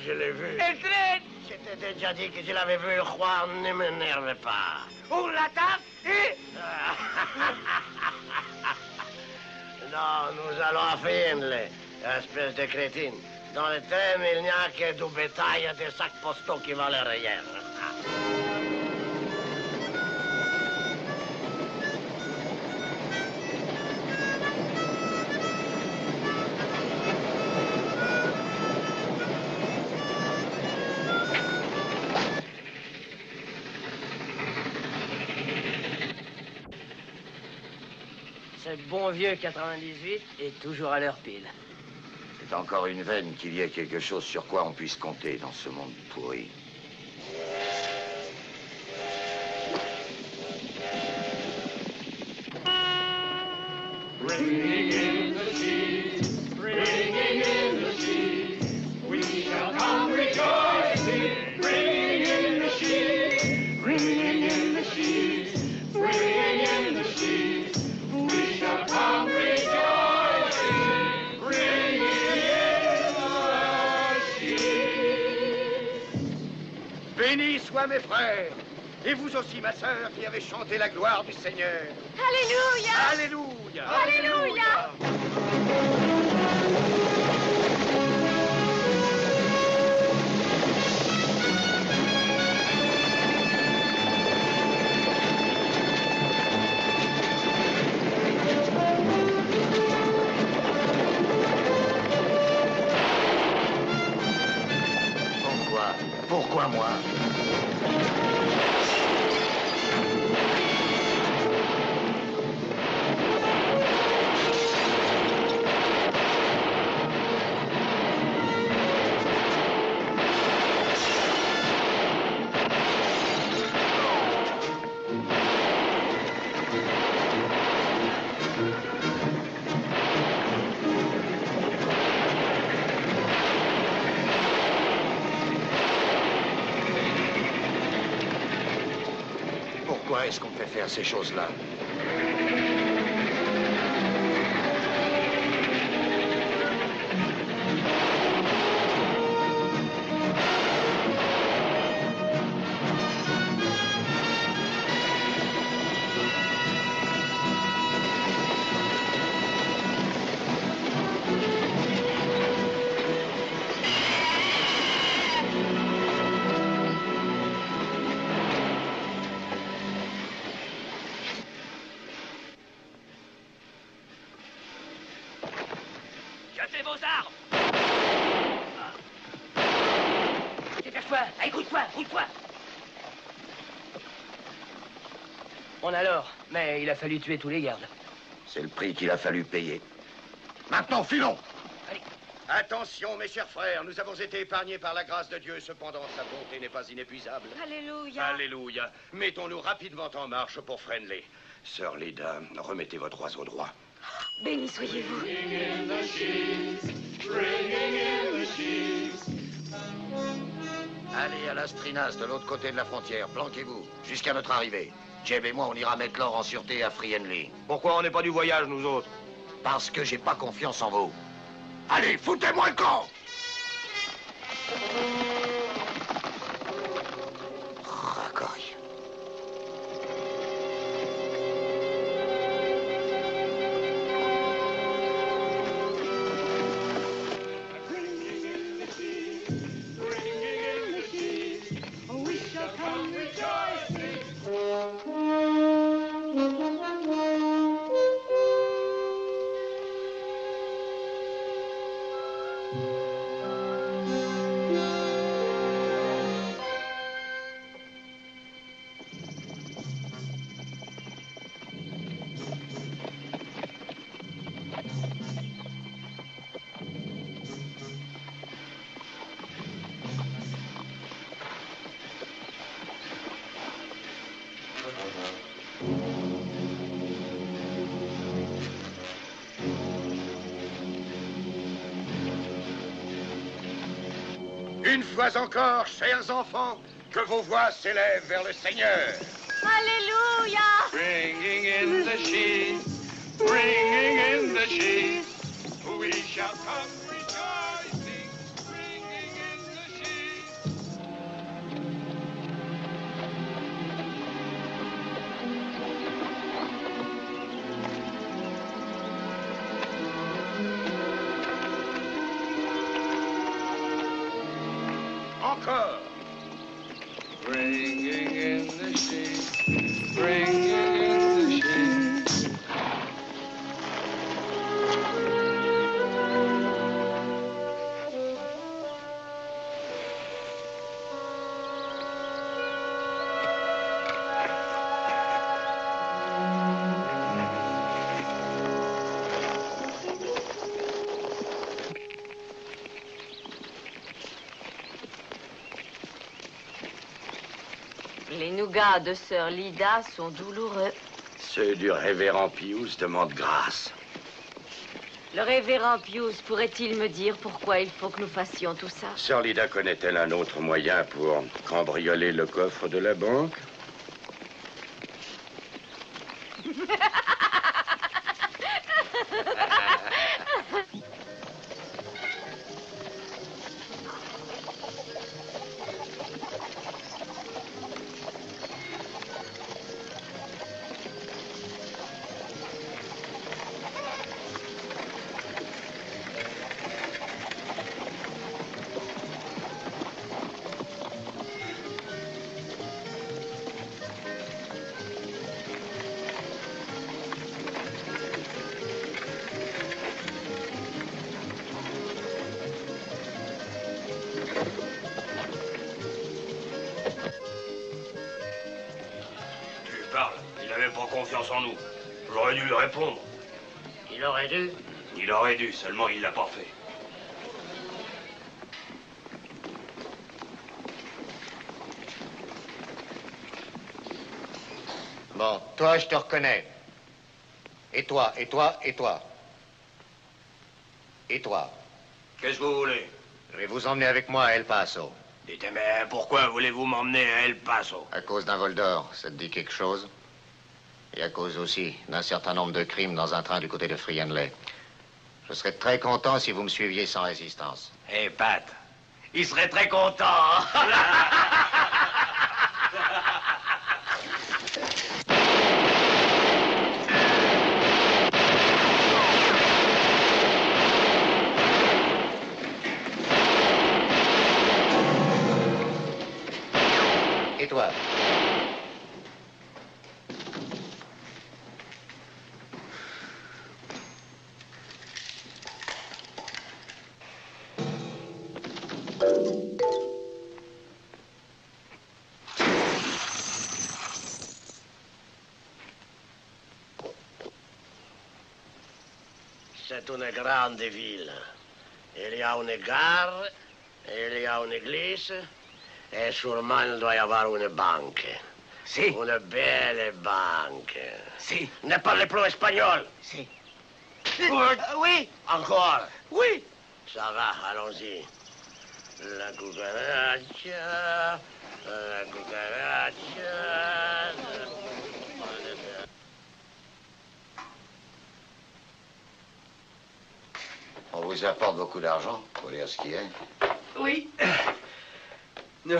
Je l'ai vu. El tren. Je t'ai déjà dit que je l'avais vu, Juan, ne m'énerve pas. On l'attaque et... Non, nous allons à Friendly, espèce de crétine. Dans le train, il n'y a que du bétail et des sacs postaux qui valent rien. Ce bon vieux 98 est toujours à l'heure pile. C'est encore une veine qu'il y ait quelque chose sur quoi on puisse compter dans ce monde pourri. Ringing in the sheets, ringing in the sheets, we shall come rejoicing. Ringing in the sheets, ringing in the sheets, ringing in the sheets, we shall come rejoicing. Ringing in the sheets. Bénis soient mes frères, et vous aussi, ma sœur, qui avez chanté la gloire du Seigneur. Alléluia! Alléluia! Alléluia! Pourquoi moi? Pourquoi est-ce qu'on fait faire ces choses-là? Jetez vos armes! Dépêche-toi! Écoute-toi! Écoute-toi! On a l'or, mais il a fallu tuer tous les gardes. C'est le prix qu'il a fallu payer. Maintenant, filons! Allez. Attention, mes chers frères, nous avons été épargnés par la grâce de Dieu, cependant sa bonté n'est pas inépuisable. Alléluia! Alléluia. Mettons-nous rapidement en marche pour Friendly. Sœur Leda, remettez votre oiseau droit. Béni soyez-vous. Ringing in the sheets, ringing in the sheets. Allez à Las Trinas, de l'autre côté de la frontière. Planquez-vous, jusqu'à notre arrivée. Jeb et moi, on ira mettre l'or en sûreté à Friendly. Pourquoi on n'est pas du voyage, nous autres? Parce que j'ai pas confiance en vous. Allez, foutez-moi le camp! Racaille. Ringing in the sheets, ringing in the sheets, we shall come rejoicing. Une fois encore, chers enfants, que vos voix s'élèvent vers le Seigneur. Alléluia. Ringing in the sheets, ringing in the sheets, we shall come rejoicing, ringing in the sheets. Encore. Ringing in the sheets, ringing in the sheets. Les nougats de sœur Lida sont douloureux. Ceux du révérend Pius demandent grâce. Le révérend Pius pourrait-il me dire pourquoi il faut que nous fassions tout ça? Sœur Lida connaît-elle un autre moyen pour cambrioler le coffre de la banque? Il n'avait pas confiance en nous. J'aurais dû lui répondre. Il aurait dû. Il aurait dû, seulement il l'a pas fait. Bon, toi, je te reconnais. Et toi, et toi, et toi. Et toi. Qu'est-ce que vous voulez? Je vais vous emmener avec moi à El Paso. Dites, mais pourquoi voulez-vous m'emmener à El Paso? À cause d'un vol d'or, ça te dit quelque chose? Et à cause aussi d'un certain nombre de crimes dans un train du côté de Free Henley. Je serais très content si vous me suiviez sans résistance. Eh, Pat, il serait très content. Hein? Et toi? C'est une grande ville. Il y a une gare, il y a une église, et sûrement il doit y avoir une banque. Si. Une belle banque. Si. Ne parlez plus espagnol. Si. Oui. Encore. Oui. Ça va, allons-y. La cucaracha, la cucaracha. On vous apporte beaucoup d'argent, pour dire ce qui est. Oui. Nous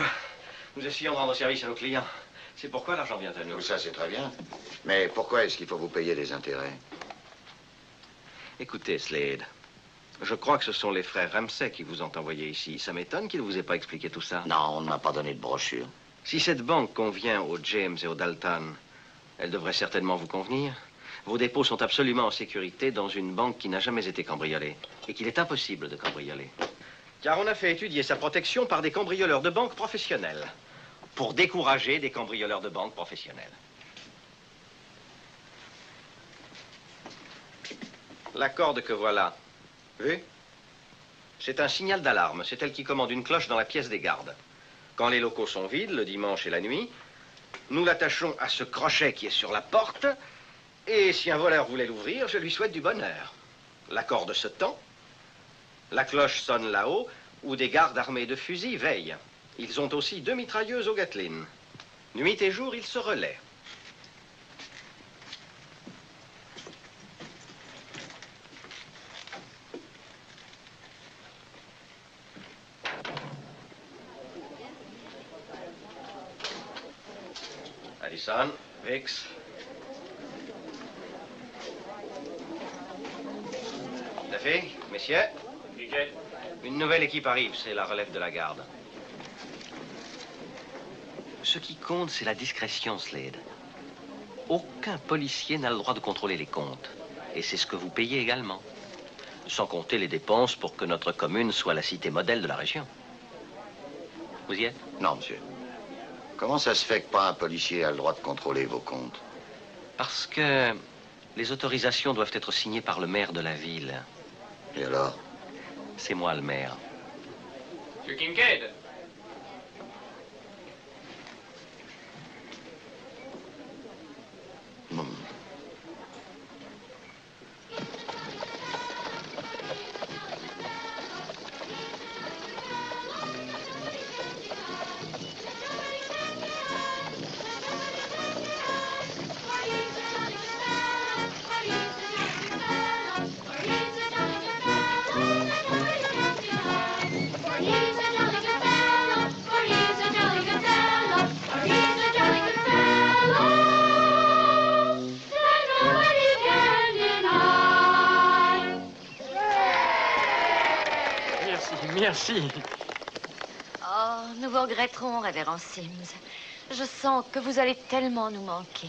essayons de rendre service à nos clients. C'est pourquoi l'argent vient à nous. Tout ça, c'est très bien. Mais pourquoi est-ce qu'il faut vous payer des intérêts? Écoutez, Slade, je crois que ce sont les frères Ramsay qui vous ont envoyé ici. Ça m'étonne qu'ils ne vous aient pas expliqué tout ça. Non, on ne m'a pas donné de brochure. Si cette banque convient aux James et aux Dalton, elle devrait certainement vous convenir. Vos dépôts sont absolument en sécurité dans une banque qui n'a jamais été cambriolée et qu'il est impossible de cambrioler. Car on a fait étudier sa protection par des cambrioleurs de banque professionnels pour décourager des cambrioleurs de banque professionnels. La corde que voilà, vu? C'est un signal d'alarme. C'est elle qui commande une cloche dans la pièce des gardes. Quand les locaux sont vides, le dimanche et la nuit, Nous l'attachons à ce crochet qui est sur la porte. Et si un voleur voulait l'ouvrir, je lui souhaite du bonheur. La corde se tend. La cloche sonne là-haut, où des gardes armés de fusils veillent. Ils ont aussi 2 mitrailleuses au Gatling. Nuit et jour, ils se relaient. Addison, Vix. Duffy, messieurs. Une nouvelle équipe arrive, c'est la relève de la garde. Ce qui compte, c'est la discrétion, Slade. Aucun policier n'a le droit de contrôler les comptes. Et c'est ce que vous payez également. Sans compter les dépenses pour que notre commune soit la cité modèle de la région. Vous y êtes? Non, monsieur. Comment ça se fait que pas un policier a le droit de contrôler vos comptes? Parce que les autorisations doivent être signées par le maire de la ville. Et alors? C'est moi le maire. Monsieur Kincaid. Merci. Oh, nous vous regretterons, révérend Sims. Je sens que vous allez tellement nous manquer.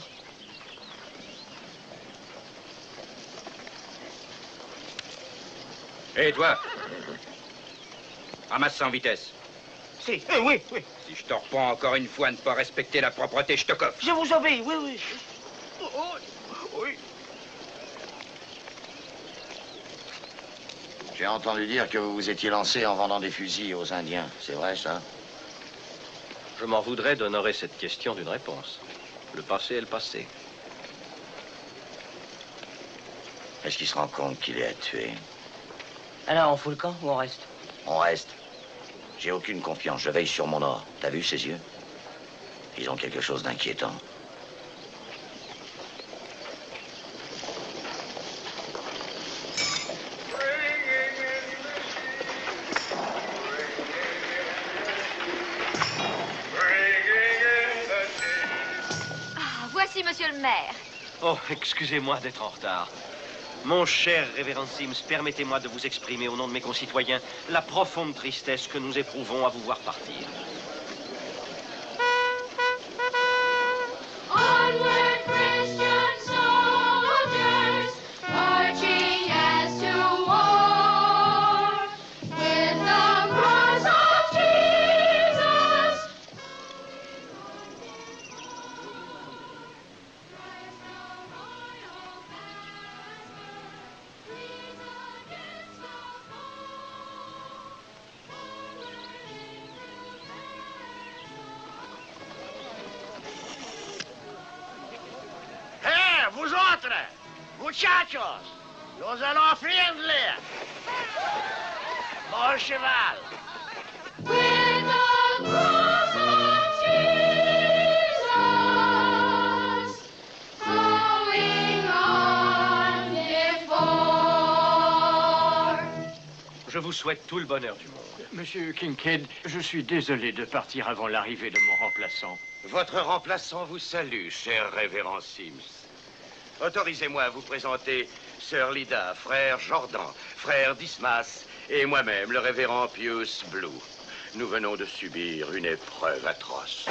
Hé, toi! Ramasse ça en vitesse. Si, oui, oui. Si je te reprends encore une fois à ne pas respecter la propreté, je te coffre. Je vous obéis, oui, oui. Oui. J'ai entendu dire que vous vous étiez lancé en vendant des fusils aux Indiens. C'est vrai, ça? Je m'en voudrais d'honorer cette question d'une réponse. Le passé est le passé. Est-ce qu'il se rend compte qu'il est à tuer? Alors, on fout le camp ou on reste? On reste. J'ai aucune confiance. Je veille sur mon or. T'as vu ses yeux? Ils ont quelque chose d'inquiétant. Voici monsieur le maire. Oh, excusez-moi d'être en retard. Mon cher révérend Sims, permettez-moi de vous exprimer au nom de mes concitoyens la profonde tristesse que nous éprouvons à vous voir partir. Onward, Christian soldiers, marching as to war, with the cross of Jesus. Hé, vous autres, muchachos, nous allons Friendly. Bon cheval. With the cross of Jesus, going on before. Je vous souhaite tout le bonheur du monde. Monsieur Kincaid, je suis désolé de partir avant l'arrivée de mon remplaçant. Votre remplaçant vous salue, cher révérend Sims. Autorisez-moi à vous présenter Sœur Lida, frère Jordan, frère Dismas et moi-même, le révérend Pius Blue. Nous venons de subir une épreuve atroce.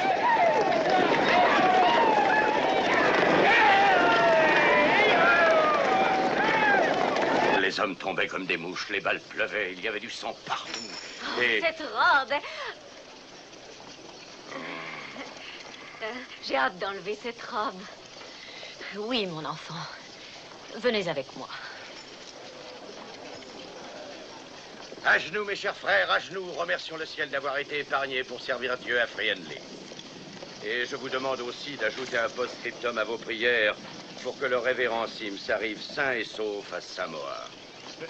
Les hommes tombaient comme des mouches, les balles pleuvaient, il y avait du sang partout. Oh, Et... cette robe. J'ai hâte d'enlever cette robe. Oui, mon enfant. Venez avec moi. À genoux, mes chers frères, à genoux, remercions le ciel d'avoir été épargnés pour servir Dieu à Friendly. Et je vous demande aussi d'ajouter un post-scriptum à vos prières pour que le révérend Sims arrive sain et sauf à Samoa.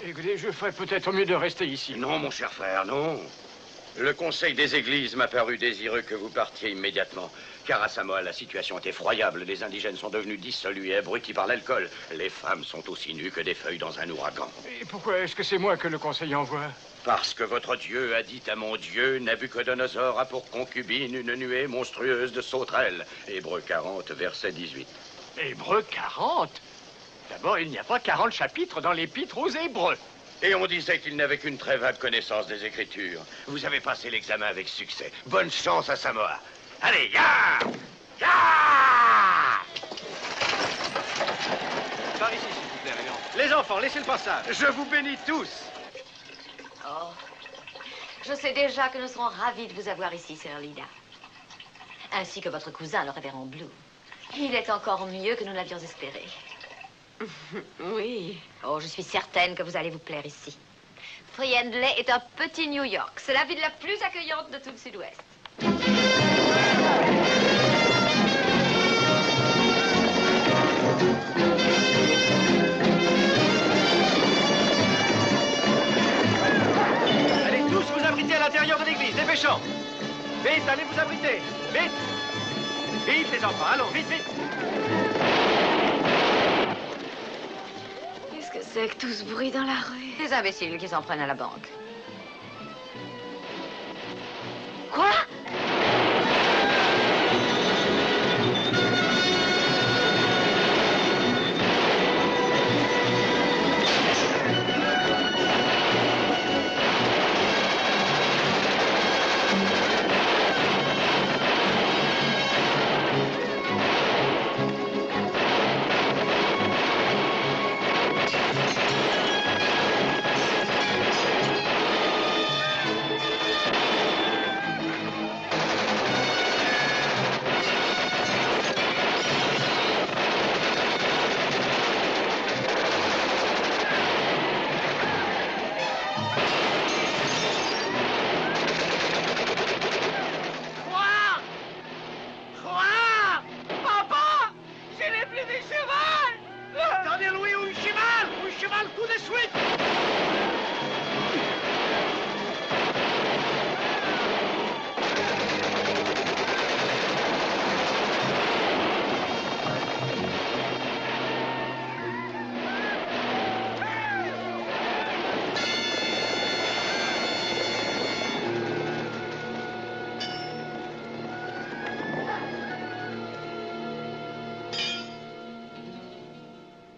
Écoutez, je ferais peut-être mieux de rester ici. Non, mon cher frère, non. Le conseil des églises m'a paru désireux que vous partiez immédiatement. Car à Samoa, la situation est effroyable. Les indigènes sont devenus dissolus et abrutis par l'alcool. Les femmes sont aussi nues que des feuilles dans un ouragan. Et pourquoi est-ce que c'est moi que le conseil envoie? Parce que votre Dieu a dit à mon Dieu, Nabuchodonosor a pour concubine une nuée monstrueuse de sauterelles. Hébreux 40, verset 18. Hébreux 40? D'abord, il n'y a pas 40 chapitres dans l'épître aux Hébreux. Et on disait qu'il n'avait qu'une très vague connaissance des Écritures. Vous avez passé l'examen avec succès. Bonne chance à Samoa. Allez, ya! Ya! Par ici, s'il vous plaît, révérend. Les enfants, laissez le passage. Je vous bénis tous. Oh, je sais déjà que nous serons ravis de vous avoir ici, Sœur Lida. Ainsi que votre cousin, le révérend Blue. Il est encore mieux que nous l'avions espéré. Oui. Oh, je suis certaine que vous allez vous plaire ici. Friendly est un petit New York. C'est la ville la plus accueillante de tout le Sud-Ouest. Allez tous vous abriter à l'intérieur de l'église, dépêchons. Vite, allez vous abriter. Vite. Vite, les enfants, allons, vite, vite. Qu'est-ce que c'est que tout ce bruit dans la rue? Des imbéciles qui s'en prennent à la banque. Quoi?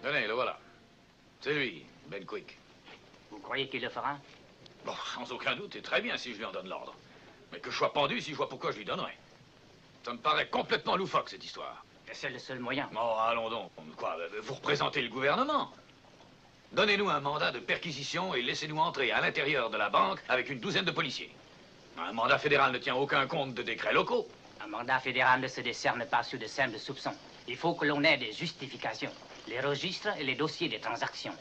Tenez, le voilà. C'est lui, Ben Quick. Vous croyez qu'il le fera? Bon, sans aucun doute, et très bien si je lui en donne l'ordre. Mais que je sois pendu, si je vois pourquoi je lui donnerais. Ça me paraît complètement loufoque, cette histoire. C'est le seul moyen. Oh, allons donc. Quoi, vous représentez le gouvernement? Donnez-nous un mandat de perquisition et laissez-nous entrer à l'intérieur de la banque avec une douzaine de policiers. Un mandat fédéral ne tient aucun compte de décrets locaux. Un mandat fédéral ne se décerne pas sur de simples soupçons. Il faut que l'on ait des justifications. Les registres et les dossiers des transactions.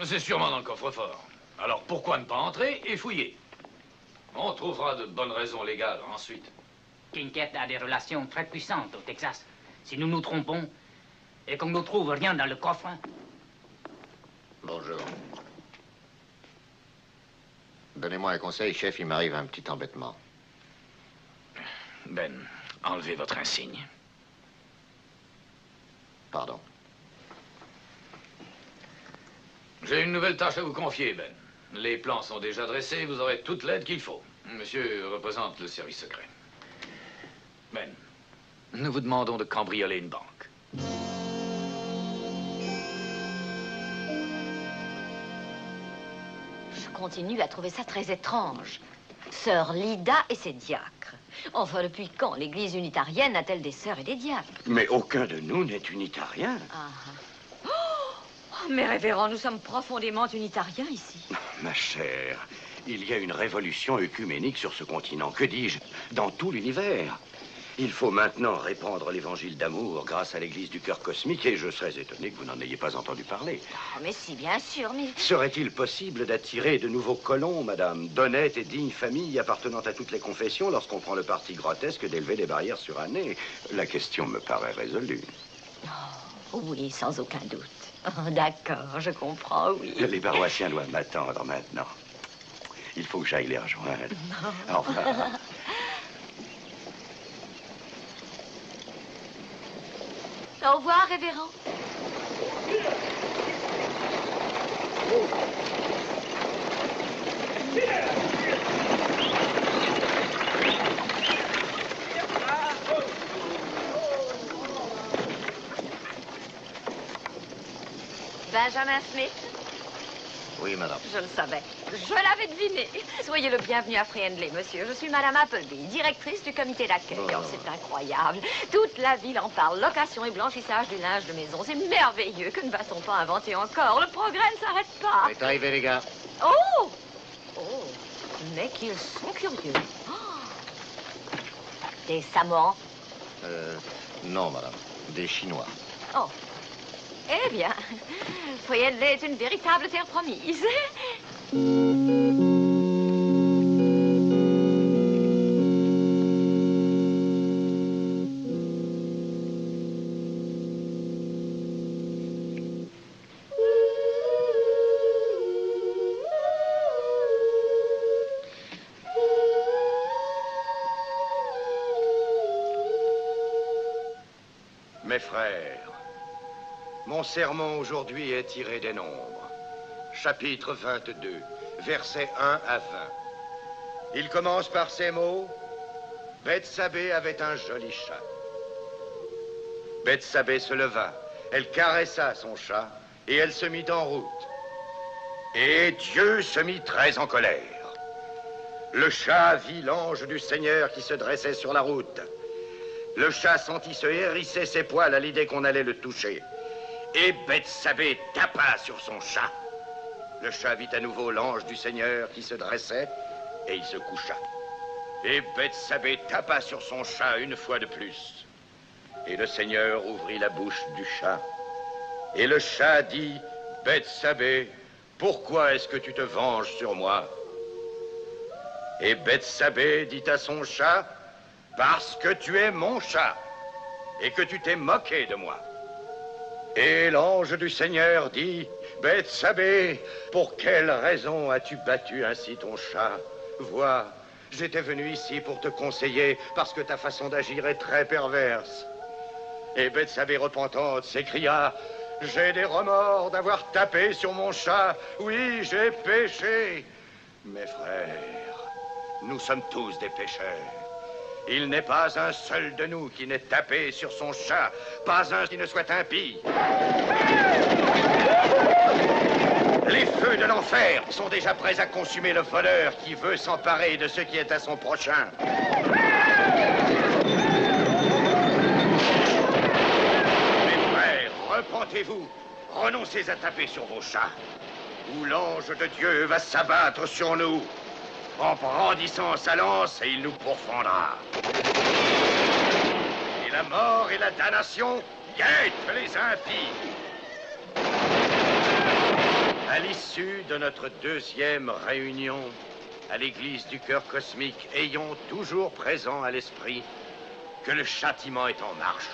C'est sûrement dans le coffre-fort. Alors pourquoi ne pas entrer et fouiller? On trouvera de bonnes raisons légales ensuite. Kincaid a des relations très puissantes au Texas. Si nous nous trompons et qu'on ne trouve rien dans le coffre... Bonjour. Donnez-moi un conseil, chef, il m'arrive un petit embêtement. Ben, enlevez votre insigne. Pardon. J'ai une nouvelle tâche à vous confier, Ben. Les plans sont déjà dressés, vous aurez toute l'aide qu'il faut. Monsieur représente le service secret. Ben, nous vous demandons de cambrioler une banque. Je continue à trouver ça très étrange. Sœur Lida et ses diacres. Enfin, depuis quand l'église unitarienne a-t-elle des sœurs et des diacres? Mais aucun de nous n'est unitarien. Oh, mes révérends, nous sommes profondément unitariens ici. Ma chère, il y a une révolution œcuménique sur ce continent. Que dis-je? Dans tout l'univers. Il faut maintenant répandre l'évangile d'amour grâce à l'église du cœur cosmique et je serais étonné que vous n'en ayez pas entendu parler. Oh, mais si, bien sûr, mais... Serait-il possible d'attirer de nouveaux colons, madame, d'honnêtes et dignes familles appartenant à toutes les confessions lorsqu'on prend le parti grotesque d'élever des barrières surannées? La question me paraît résolue. Oh, oui, sans aucun doute. Oh, d'accord, je comprends, oui. Les paroissiens doivent m'attendre maintenant. Il faut que j'aille les rejoindre. Au revoir. Au revoir, révérend. Benjamin Smith? Oui, madame. Je le savais. Je l'avais deviné. Soyez le bienvenu à Friendly, monsieur. Je suis Madame Appleby, directrice du comité d'accueil. Oh, c'est incroyable. Toute la ville en parle. Location et blanchissage du linge de maison. C'est merveilleux. Que ne va-t-on pas inventer encore? Le progrès ne s'arrête pas. C'est arrivé, les gars. Oh! Oh! Mais qu'ils sont curieux. Oh. Des Samoans? Non, madame. Des Chinois. Oh. Eh bien, Friendly est une véritable terre promise. Mes frères, mon sermon aujourd'hui est tiré des Nombres, chapitre 22, versets 1 à 20. Il commence par ces mots. Bethsabée avait un joli chat. Bethsabée se leva, elle caressa son chat et elle se mit en route. Et Dieu se mit très en colère. Le chat vit l'ange du Seigneur qui se dressait sur la route. Le chat sentit se hérisser ses poils à l'idée qu'on allait le toucher. Et Bethsabée tapa sur son chat. Le chat vit à nouveau l'ange du Seigneur qui se dressait et il se coucha. Et Bethsabée tapa sur son chat une fois de plus. Et le Seigneur ouvrit la bouche du chat. Et le chat dit, Bethsabée, pourquoi est-ce que tu te venges sur moi? Et Bethsabée dit à son chat, parce que tu es mon chat et que tu t'es moqué de moi. Et l'ange du Seigneur dit, Bethsabée, pour quelle raison as-tu battu ainsi ton chat? Vois, j'étais venu ici pour te conseiller parce que ta façon d'agir est très perverse. Et Bethsabée repentante s'écria, j'ai des remords d'avoir tapé sur mon chat. Oui, j'ai péché. Mes frères, nous sommes tous des pécheurs. Il n'est pas un seul de nous qui n'ait tapé sur son chat, pas un qui ne soit impie. Les feux de l'enfer sont déjà prêts à consumer le voleur qui veut s'emparer de ce qui est à son prochain. Mes frères, repentez-vous, renoncez à taper sur vos chats, ou l'ange de Dieu va s'abattre sur nous. En brandissant sa lance, et il nous pourfendra. Et la mort et la damnation guettent les impies. À l'issue de notre deuxième réunion à l'église du cœur cosmique, ayons toujours présent à l'esprit que le châtiment est en marche.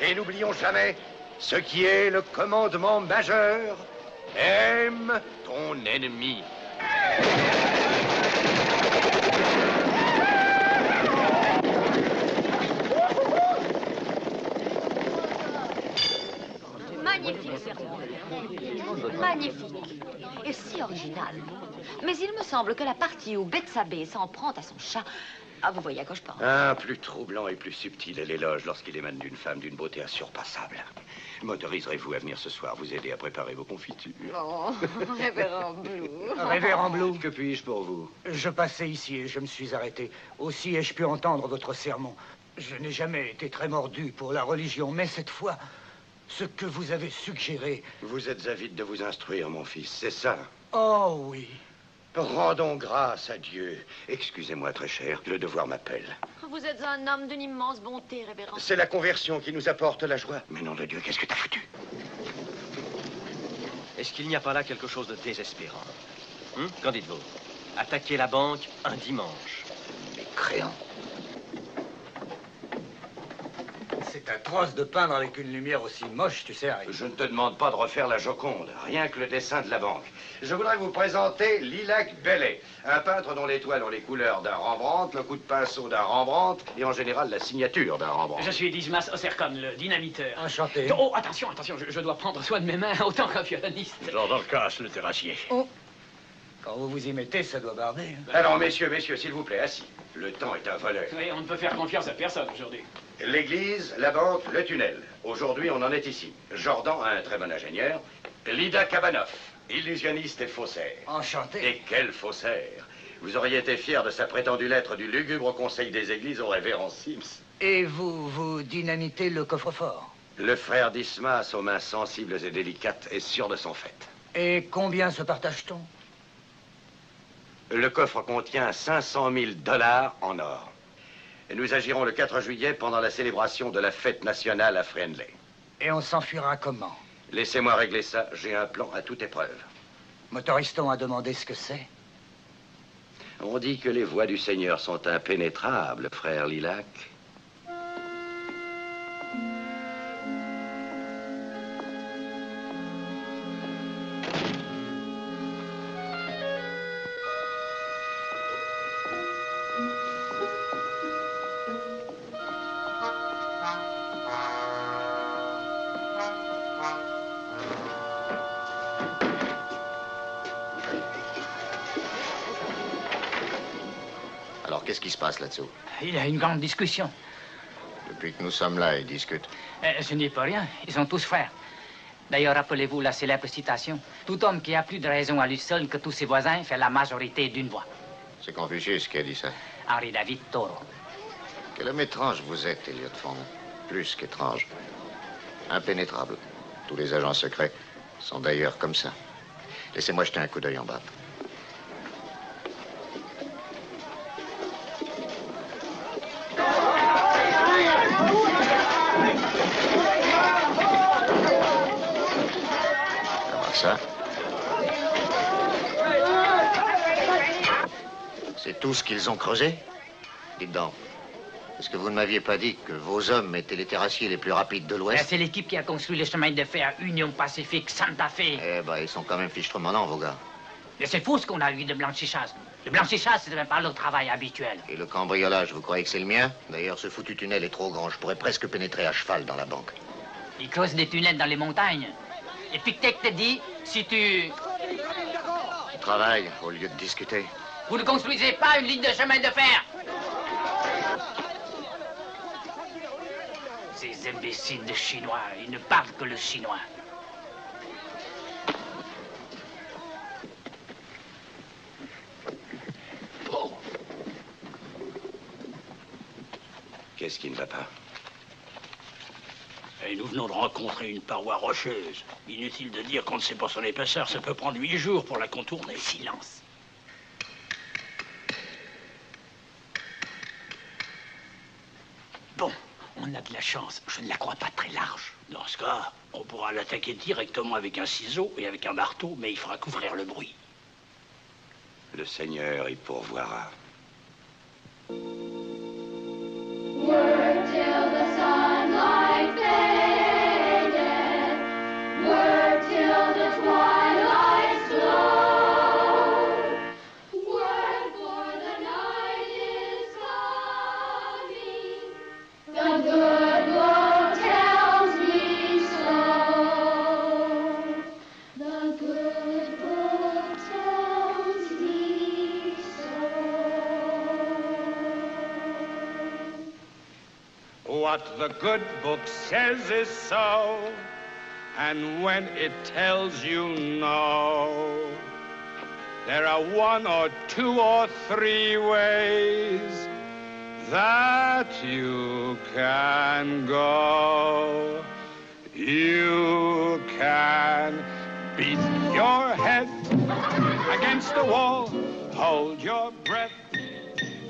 Et n'oublions jamais ce qui est le commandement majeur. Aime ton ennemi. Magnifique sermon. Magnifique. Et si original. Mais il me semble que la partie où Bethsabée s'en prend à son chat... Ah, vous voyez à quoi je pense. Ah, plus troublant et plus subtil est l'éloge lorsqu'il émane d'une femme d'une beauté insurpassable. M'autoriserez-vous à venir ce soir vous aider à préparer vos confitures? Oh, Révérend Blue. Révérend Blue. Que puis-je pour vous? Je passais ici et je me suis arrêté. Aussi ai-je pu entendre votre sermon. Je n'ai jamais été très mordu pour la religion, mais cette fois, ce que vous avez suggéré... Vous êtes avide de vous instruire, mon fils, c'est ça? Oh oui. Rendons grâce à Dieu. Excusez-moi, très cher, le devoir m'appelle. Vous êtes un homme d'une immense bonté, révérend. C'est la conversion qui nous apporte la joie. Mais nom de Dieu, qu'est-ce que t'as foutu? Est-ce qu'il n'y a pas là quelque chose de désespérant? Qu'en dites-vous? Attaquer la banque un dimanche. Mécréant. C'est atroce de peindre avec une lumière aussi moche, tu sais, Harry. Je ne te demande pas de refaire la Joconde, rien que le dessin de la banque. Je voudrais vous présenter Lilac Bellet, un peintre dont les toiles ont les couleurs d'un Rembrandt, le coup de pinceau d'un Rembrandt et en général la signature d'un Rembrandt. Je suis Dismas Osercon, le dynamiteur. Enchanté. Oh, attention, attention, je dois prendre soin de mes mains autant qu'un violoniste. Jordan Casse, le terrassier. Oh. Quand vous vous y mettez, ça doit barder. Alors, messieurs, s'il vous plaît, assis. Le temps est un voleur. Oui, on ne peut faire confiance à personne aujourd'hui. L'église, la banque, le tunnel. Aujourd'hui, on en est ici. Jordan, un très bon ingénieur. Lida Kabanoff, illusionniste et faussaire. Enchanté. Et quel faussaire! Vous auriez été fier de sa prétendue lettre du lugubre conseil des églises au révérend Sims. Et vous dynamitez le coffre-fort? Le frère Dismas, aux mains sensibles et délicates, est sûr de son fait. Et combien se partage-t-on? Le coffre contient 500 000 $ en or. Et nous agirons le 4 juillet pendant la célébration de la fête nationale à Friendly. Et on s'enfuira comment? Laissez-moi régler ça, j'ai un plan à toute épreuve. Motoriston a demandé ce que c'est. On dit que les voies du Seigneur sont impénétrables, frère Lilac. Alors, qu'est-ce qui se passe là-dessous? Il y a une grande discussion. Depuis que nous sommes là, ils discutent. Ce n'est pas rien. Ils sont tous frères. D'ailleurs, rappelez-vous la célèbre citation. Tout homme qui a plus de raison à lui seul que tous ses voisins fait la majorité d'une voix. C'est Confucius qui a dit ça. Henri David Thoreau. Quel homme étrange vous êtes, Elliot Fond. Plus qu'étrange. Impénétrable. Tous les agents secrets sont d'ailleurs comme ça. Laissez-moi jeter un coup d'œil en bas. Ça. C'est tout ce qu'ils ont creusé? Dites donc, est-ce que vous ne m'aviez pas dit que vos hommes étaient les terrassiers les plus rapides de l'Ouest? C'est l'équipe qui a construit le chemin de fer Union Pacific Santa Fe. Eh ben, ils sont quand même fichtrement lents, vos gars. Mais c'est faux ce qu'on a eu de blanchissage. Le blanchissage, c'est même pas le travail habituel. Et le cambriolage, vous croyez que c'est le mien? D'ailleurs, ce foutu tunnel est trop grand. Je pourrais presque pénétrer à cheval dans la banque. Ils creusent des tunnels dans les montagnes. Et Pictet te dit, si tu... Tu travailles au lieu de discuter. Vous ne construisez pas une ligne de chemin de fer. Ces imbéciles de Chinois, ils ne parlent que le chinois. Oh. Qu'est-ce qui ne va pas? Et nous venons de rencontrer une paroi rocheuse. Inutile de dire qu'on ne sait pas son épaisseur. Ça peut prendre 8 jours pour la contourner. Silence. Bon, on a de la chance. Je ne la crois pas très large. Dans ce cas, on pourra l'attaquer directement avec un ciseau et avec un marteau, mais il faudra couvrir le bruit. Le Seigneur y pourvoira. Work till the sunlight fadeth. Work till the twilight's glow. Work for the night is coming. The good book tells me so. The good book tells me so. What the good book says is so, and when it tells you no, there are 1 or 2 or 3 ways that you can go. You can beat your head against the wall hold your breath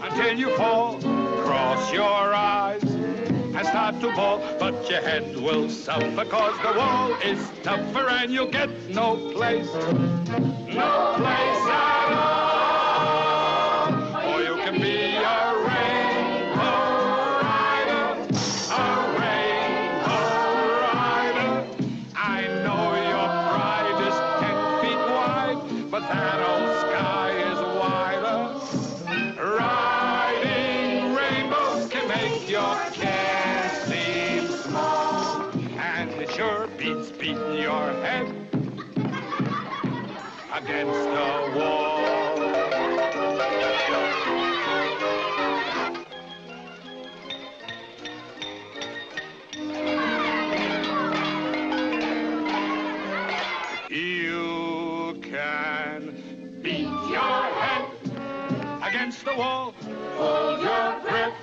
until you fall. Cross your eyes and start to bawl, but your head will suffer cause the wall is tougher and you'll get no place at all. Or you can be a rainbow rider, a rainbow rider. I know your pride is 10 feet wide, but that old sky is wider. Riding rainbows can make your care seem small, and it sure beats beating your head against the wall. You can beat your head against the wall. Hold your breath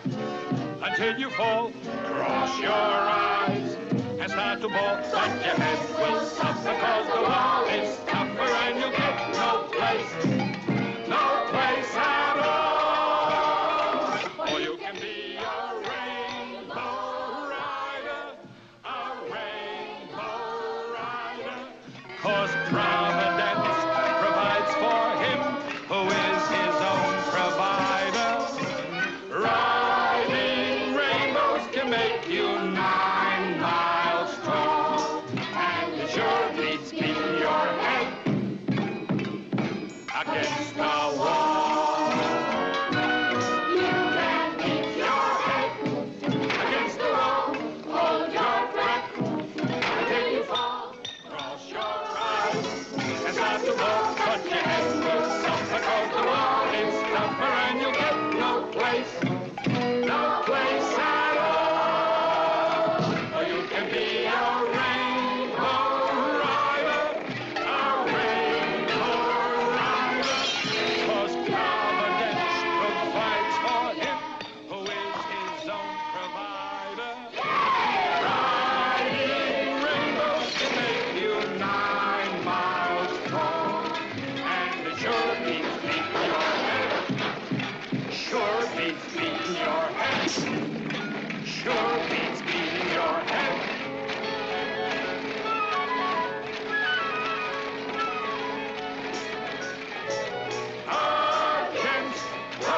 until you fall. Cross your eyes and start to bawl, but your head will suffer cause the wall is tougher and you'll get no place at all. Or you can be a rainbow rider, cause Providence provides for him who is his own provider. Riding rainbows can make you 9 miles tall, and it sure beats beating your head against the wall. You can beat your head against the wall. Hold your breath until you fall. Cross your eyes and start to bawl, but your head will suffer cause the wall is tougher and you'll get no place at all. Or you can be a rainbow rider, cause Providence provides for him who is his own provider. Riding rainbows can make you 9 miles tall, and it sure beats beating your head. Sure beats beating your head. Sure beats beating your head. Against the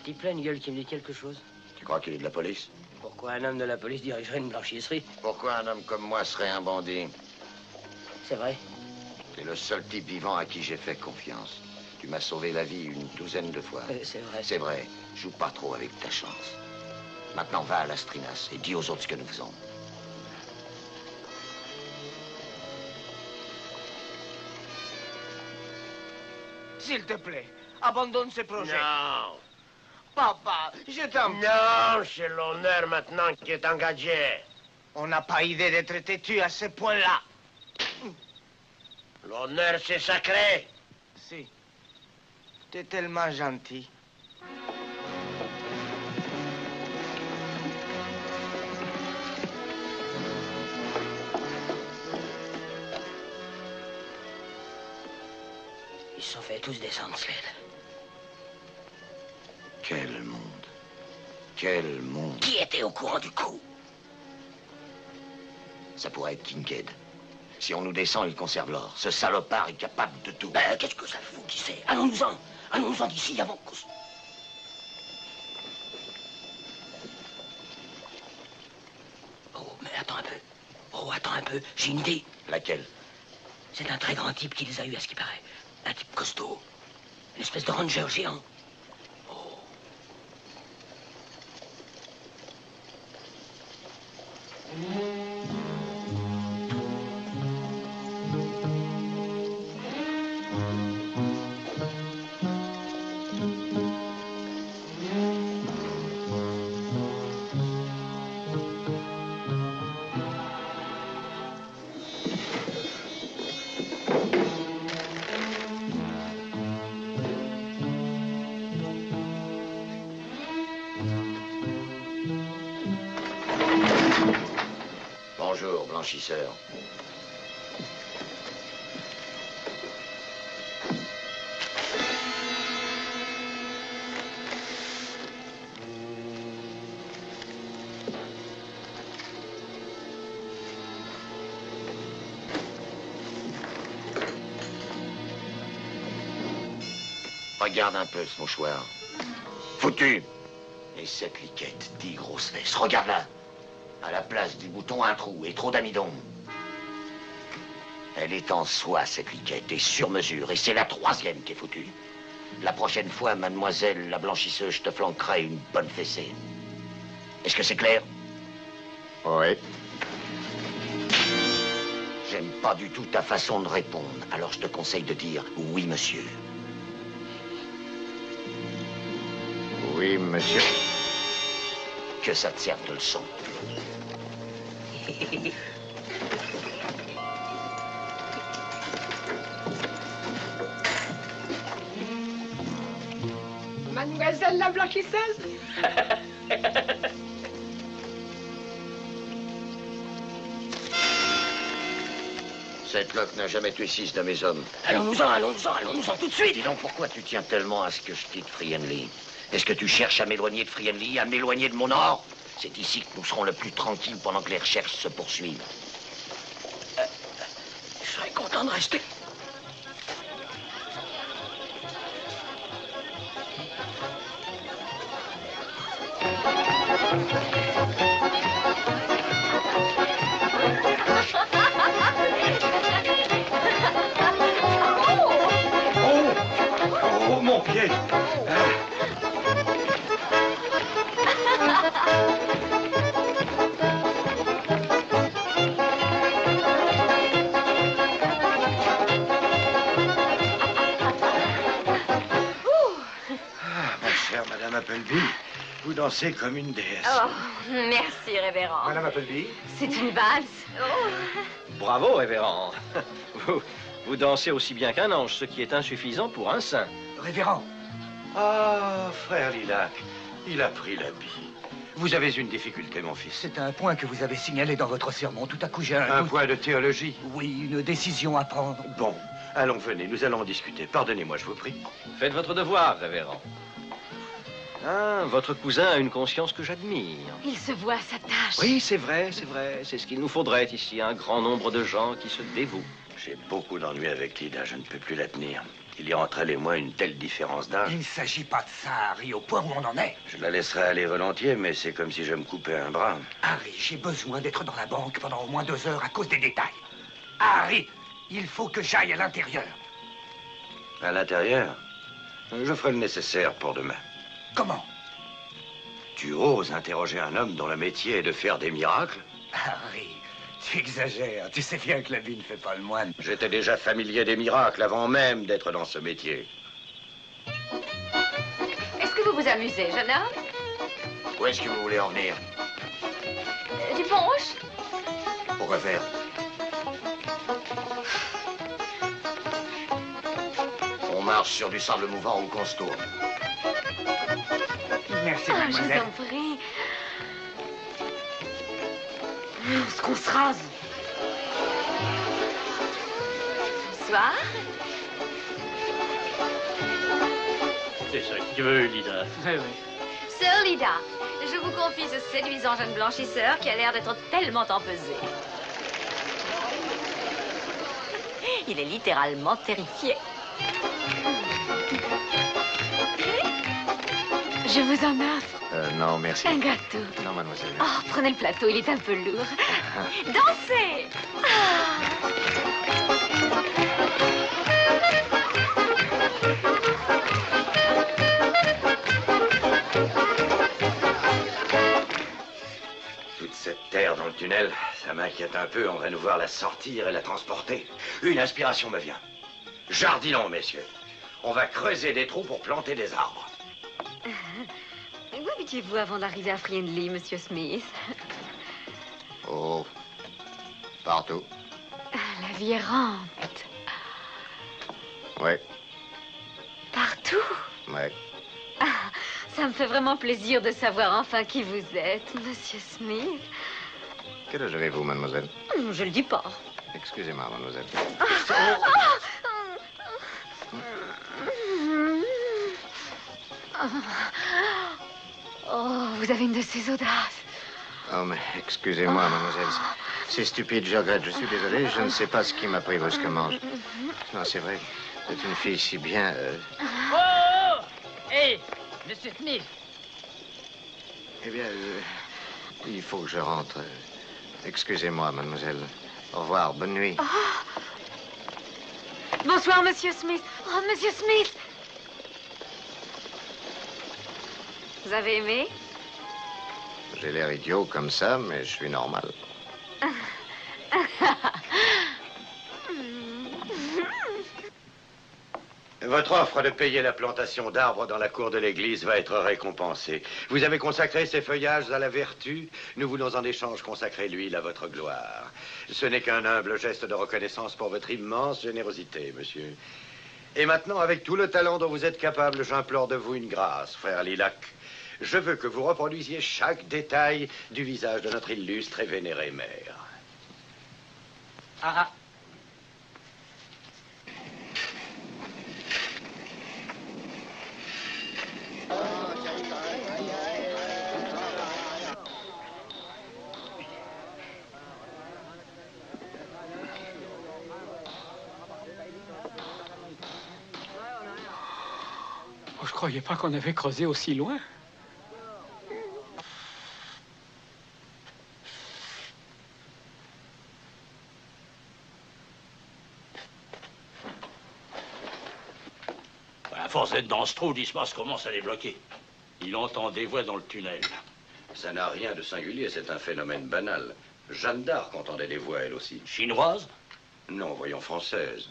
Ce type-là, une gueule qui me dit quelque chose. Tu crois qu'il est de la police? Pourquoi un homme de la police dirigerait une blanchisserie? Pourquoi un homme comme moi serait un bandit? C'est vrai. T'es le seul type vivant à qui j'ai fait confiance. Tu m'as sauvé la vie une douzaine de fois. C'est vrai. C'est vrai. Joue pas trop avec ta chance. Maintenant, va à Las Trinas et dis aux autres ce que nous faisons. S'il te plaît, abandonne ce projet. Non. Papa, je t'en... Non, c'est l'honneur maintenant qui est engagé. On n'a pas idée d'être têtu à ce point-là. L'honneur, c'est sacré. Si. T'es tellement gentil. Ils se sont fait tous descendre, Slade. Quel monde. Quel monde. Qui était au courant du coup? Ça pourrait être Kincaid. Si on nous descend, il conserve l'or. Ce salopard est capable de tout. Ben, qu'est-ce que ça fout, qui sait? Allons-nous-en. Allons-nous-en d'ici avant qu'on... Oh, mais attends un peu. Oh, attends un peu. J'ai une idée. Laquelle? C'est un très grand type qui les a eus, à ce qui paraît. Un type costaud. Une espèce de ranger géant. Bonjour, blanchisseur. Regarde un peu ce mouchoir. Foutu. Et cette liquette, 10 grosses fesses. Regarde-la. À la place du bouton, un trou et trop d'amidon. Elle est en soie, cette liquette, et sur mesure. Et c'est la 3e qui est foutue. La prochaine fois, mademoiselle la blanchisseuse, je te flanquerai une bonne fessée. Est-ce que c'est clair? Oui. J'aime pas du tout ta façon de répondre. Alors je te conseille de dire oui, monsieur. Oui, monsieur. Que ça te serve de leçon. Mademoiselle la blanchisseuse? Cette loque n'a jamais tué 6 de mes hommes. Allons-nous-en tout de suite. Dis donc, pourquoi tu tiens tellement à ce que je quitte Free Henley? Est-ce que tu cherches à m'éloigner de Free Henley, à m'éloigner de mon or? C'est ici que nous serons le plus tranquilles pendant que les recherches se poursuivent. Je serais content de rester. Oh, mon pied! Madame Appleby, vous dansez comme une déesse. Oh, merci, révérend. Madame Appleby. C'est une valse. Oh. Bravo, révérend. Vous dansez aussi bien qu'un ange, ce qui est insuffisant pour un saint. Révérend. Ah, frère Lilac, il a pris l'habit. Vous avez une difficulté, mon fils. C'est un point que vous avez signalé dans votre sermon. Tout à coup, j'ai un point de théologie? Oui, une décision à prendre. Bon, allons, venez, nous allons en discuter. Pardonnez-moi, je vous prie. Faites votre devoir, révérend. Ah, votre cousin a une conscience que j'admire. Il se voit à sa tâche. Oui, c'est vrai, c'est vrai. C'est ce qu'il nous faudrait ici, un grand nombre de gens qui se dévouent. J'ai beaucoup d'ennuis avec Lida, je ne peux plus la tenir. Il y a entre elle et moi une telle différence d'âge. Il ne s'agit pas de ça, Harry, au point où on en est. Je la laisserai aller volontiers, mais c'est comme si je me coupais un bras. Harry, j'ai besoin d'être dans la banque pendant au moins 2 heures à cause des détails. Harry, il faut que j'aille à l'intérieur. À l'intérieur? Je ferai le nécessaire pour demain. Comment? Tu oses interroger un homme dont le métier est de faire des miracles? Harry, tu exagères. Tu sais bien que la vie ne fait pas le moine. J'étais déjà familier des miracles avant même d'être dans ce métier. Est-ce que vous vous amusez, jeune homme? Où est-ce que vous voulez en venir? Du punch? Pourquoi faire? On marche sur du sable mouvant ou qu'on se tourne. Merci, Je mademoiselle. vous en prie. Est-ce qu'on se rase? Bonsoir. C'est ça que tu veux, Lida. Oui, oui. Sœur Lida, je vous confie ce séduisant jeune blanchisseur qui a l'air d'être tellement empesé. Il est littéralement terrifié. Je vous en offre. Non, merci. Un gâteau. Non, mademoiselle. Oh, prenez le plateau, il est un peu lourd. Dansez! Toute cette terre dans le tunnel, ça m'inquiète un peu. On va nous voir la sortir et la transporter. Une inspiration me vient. Jardinons, messieurs. On va creuser des trous pour planter des arbres. Où habitiez-vous avant d'arriver à Free Henley, monsieur Smith? Oh, partout. La vie errante. Ouais, Partout. ouais. Ah, ça me fait vraiment plaisir de savoir enfin qui vous êtes, monsieur Smith. Quel âge avez-vous, mademoiselle? Je le dis pas. Excusez-moi, mademoiselle. Oh, vous avez une de ces audaces. Oh, mais excusez-moi, mademoiselle. C'est stupide, je regrette. Je suis désolé, je ne sais pas ce qui m'a pris brusquement. Non, c'est vrai. Vous êtes une fille si bien... Oh! Hé, Monsieur Smith! Eh bien, il faut que je rentre. Excusez-moi, mademoiselle. Au revoir, bonne nuit. Oh. Bonsoir, Monsieur Smith. Oh, Monsieur Smith! Vous avez aimé? J'ai l'air idiot comme ça, mais je suis normal. Votre offre de payer la plantation d'arbres dans la cour de l'église va être récompensée. Vous avez consacré ces feuillages à la vertu. Nous voulons en échange consacrer l'huile à votre gloire. Ce n'est qu'un humble geste de reconnaissance pour votre immense générosité, monsieur. Et maintenant, avec tout le talent dont vous êtes capable, j'implore de vous une grâce, frère Lilac. Je veux que vous reproduisiez chaque détail du visage de notre illustre et vénéré mère. Ah, Oh, je croyais pas qu'on avait creusé aussi loin. À force d'être dans ce trou, Dismas commence à débloquer. Il entend des voix dans le tunnel. Ça n'a rien de singulier, c'est un phénomène banal. Jeanne d'Arc entendait des voix, elle aussi. Chinoise? Non, voyons, française.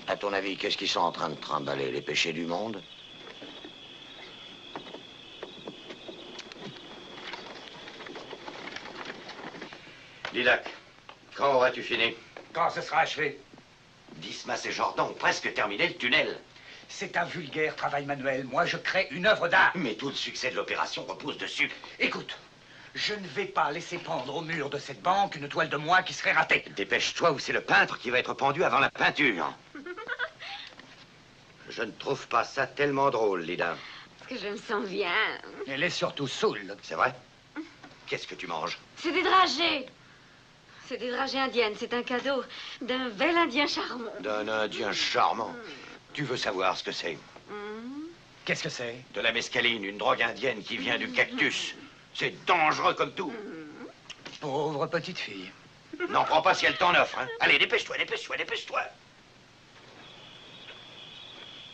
À ton avis, qu'est-ce qu'ils sont en train de trimballer? Les péchés du monde? Lilac, quand auras-tu fini? Quand ce sera achevé? Dismas et Jordan ont presque terminé le tunnel. C'est un vulgaire travail manuel. Moi, je crée une œuvre d'art. Mais tout le succès de l'opération repose dessus. Écoute, je ne vais pas laisser pendre au mur de cette banque une toile de moi qui serait ratée. Dépêche-toi ou c'est le peintre qui va être pendu avant la peinture. Je ne trouve pas ça tellement drôle, Lida. Parce que je me sens bien. Elle est surtout saoule. C'est vrai? Qu'est-ce que tu manges? C'est des dragées. C'est des dragées indiennes. C'est un cadeau d'un bel indien charmant. D'un indien charmant. Tu veux savoir ce que c'est? Qu'est-ce que c'est? De la mescaline, une drogue indienne qui vient du cactus. C'est dangereux comme tout. Pauvre petite fille. N'en prends pas si elle t'en offre, hein. Allez, dépêche-toi, dépêche-toi, dépêche-toi.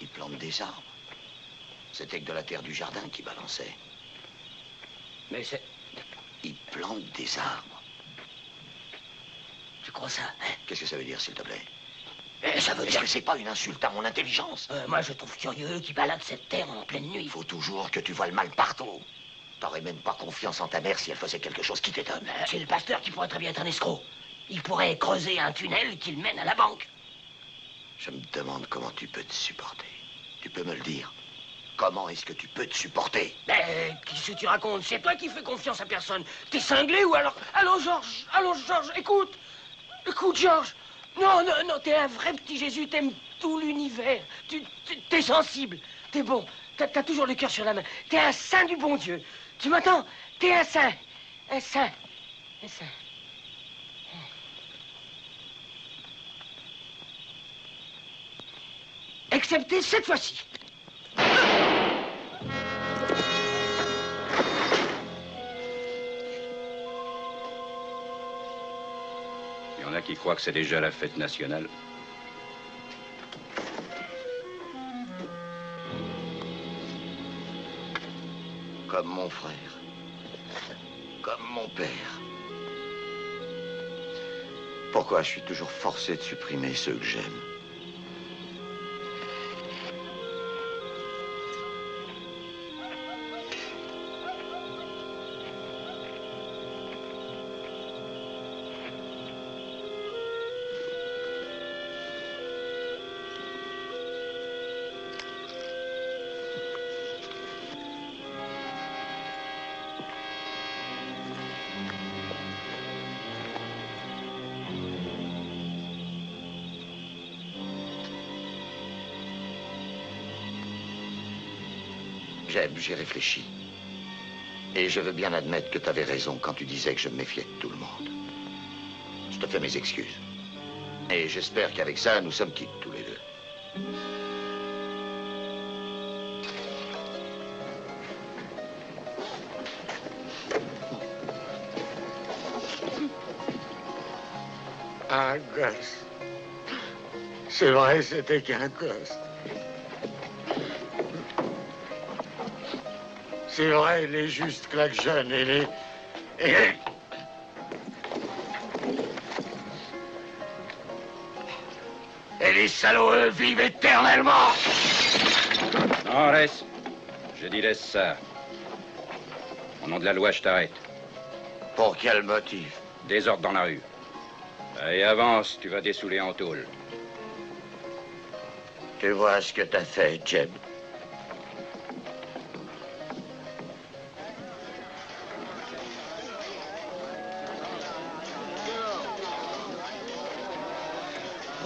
Ils plantent des arbres. C'était que de la terre du jardin qui balançait. Mais c'est... Ils plantent des arbres. Tu crois ça, hein? Qu'est-ce que ça veut dire, s'il te plaît? Ça veut Est-ce dire... que c'est pas une insulte à mon intelligence? Moi, je trouve curieux qu'ils baladent cette terre en pleine nuit. Il faut toujours que tu vois le mal partout. T'aurais même pas confiance en ta mère si elle faisait quelque chose qui t'étonne. C'est le pasteur qui pourrait très bien être un escroc. Il pourrait creuser un tunnel qui le mène à la banque. Je me demande comment tu peux te supporter. Tu peux me le dire? Comment est-ce que tu peux te supporter? Qu'est-ce que tu racontes? C'est toi qui fais confiance à personne. T'es cinglé ou alors... Allô, Georges! Allô, Georges, écoute! Écoute, Georges! Non, non, non, t'es un vrai petit Jésus, t'aimes tout l'univers. T'es sensible, t'es bon, t'as toujours le cœur sur la main. T'es un saint du bon Dieu. Tu m'entends? T'es un saint. Un saint. Un saint. Excepté cette fois-ci. Il y en a qui croient que c'est déjà la fête nationale. Comme mon frère. Comme mon père. Pourquoi je suis toujours forcé de supprimer ceux que j'aime? Jeb, j'ai réfléchi. Et je veux bien admettre que tu avais raison quand tu disais que je me méfiais de tout le monde. Je te fais mes excuses. Et j'espère qu'avec ça, nous sommes quittes tous les deux. Un gosse. C'est vrai, c'était qu'un gosse. C'est vrai, les justes claques jeunes et les... Et les salauds, eux, vivent éternellement. Non, laisse. Je dis laisse ça. Au nom de la loi, je t'arrête. Pour quel motif? Désordre dans la rue. Allez, avance, tu vas dessouler en tôle. Tu vois ce que t'as fait, Jeb?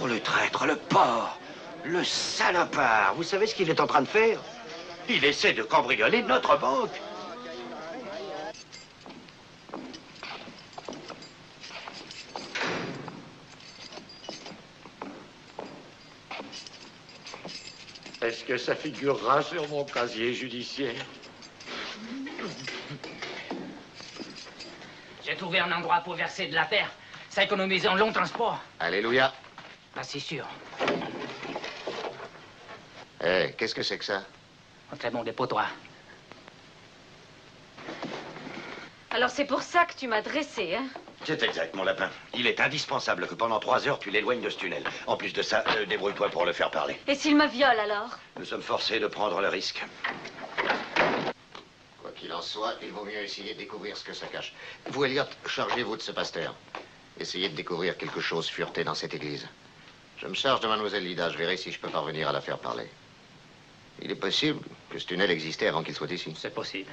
Oh, le traître, le porc, le salopard. Vous savez ce qu'il est en train de faire? Il essaie de cambrioler notre banque. Est-ce que ça figurera sur mon casier judiciaire? J'ai trouvé un endroit pour verser de la terre. Ça économise un long transport. Alléluia. Bah, c'est sûr. Eh, qu'est-ce que c'est que ça? Un très bon dépotoir. Alors c'est pour ça que tu m'as dressé, hein? C'est exact, mon lapin. Il est indispensable que pendant 3 heures, tu l'éloignes de ce tunnel. En plus de ça, débrouille-toi pour le faire parler. Et s'il me viole, alors? Nous sommes forcés de prendre le risque. Quoi qu'il en soit, il vaut mieux essayer de découvrir ce que ça cache. Vous, Elliot, chargez-vous de ce pasteur. Essayez de découvrir quelque chose fureté dans cette église. Je me charge de mademoiselle Lida. Je verrai si je peux parvenir à la faire parler. Il est possible que ce tunnel existait avant qu'il soit ici. C'est possible.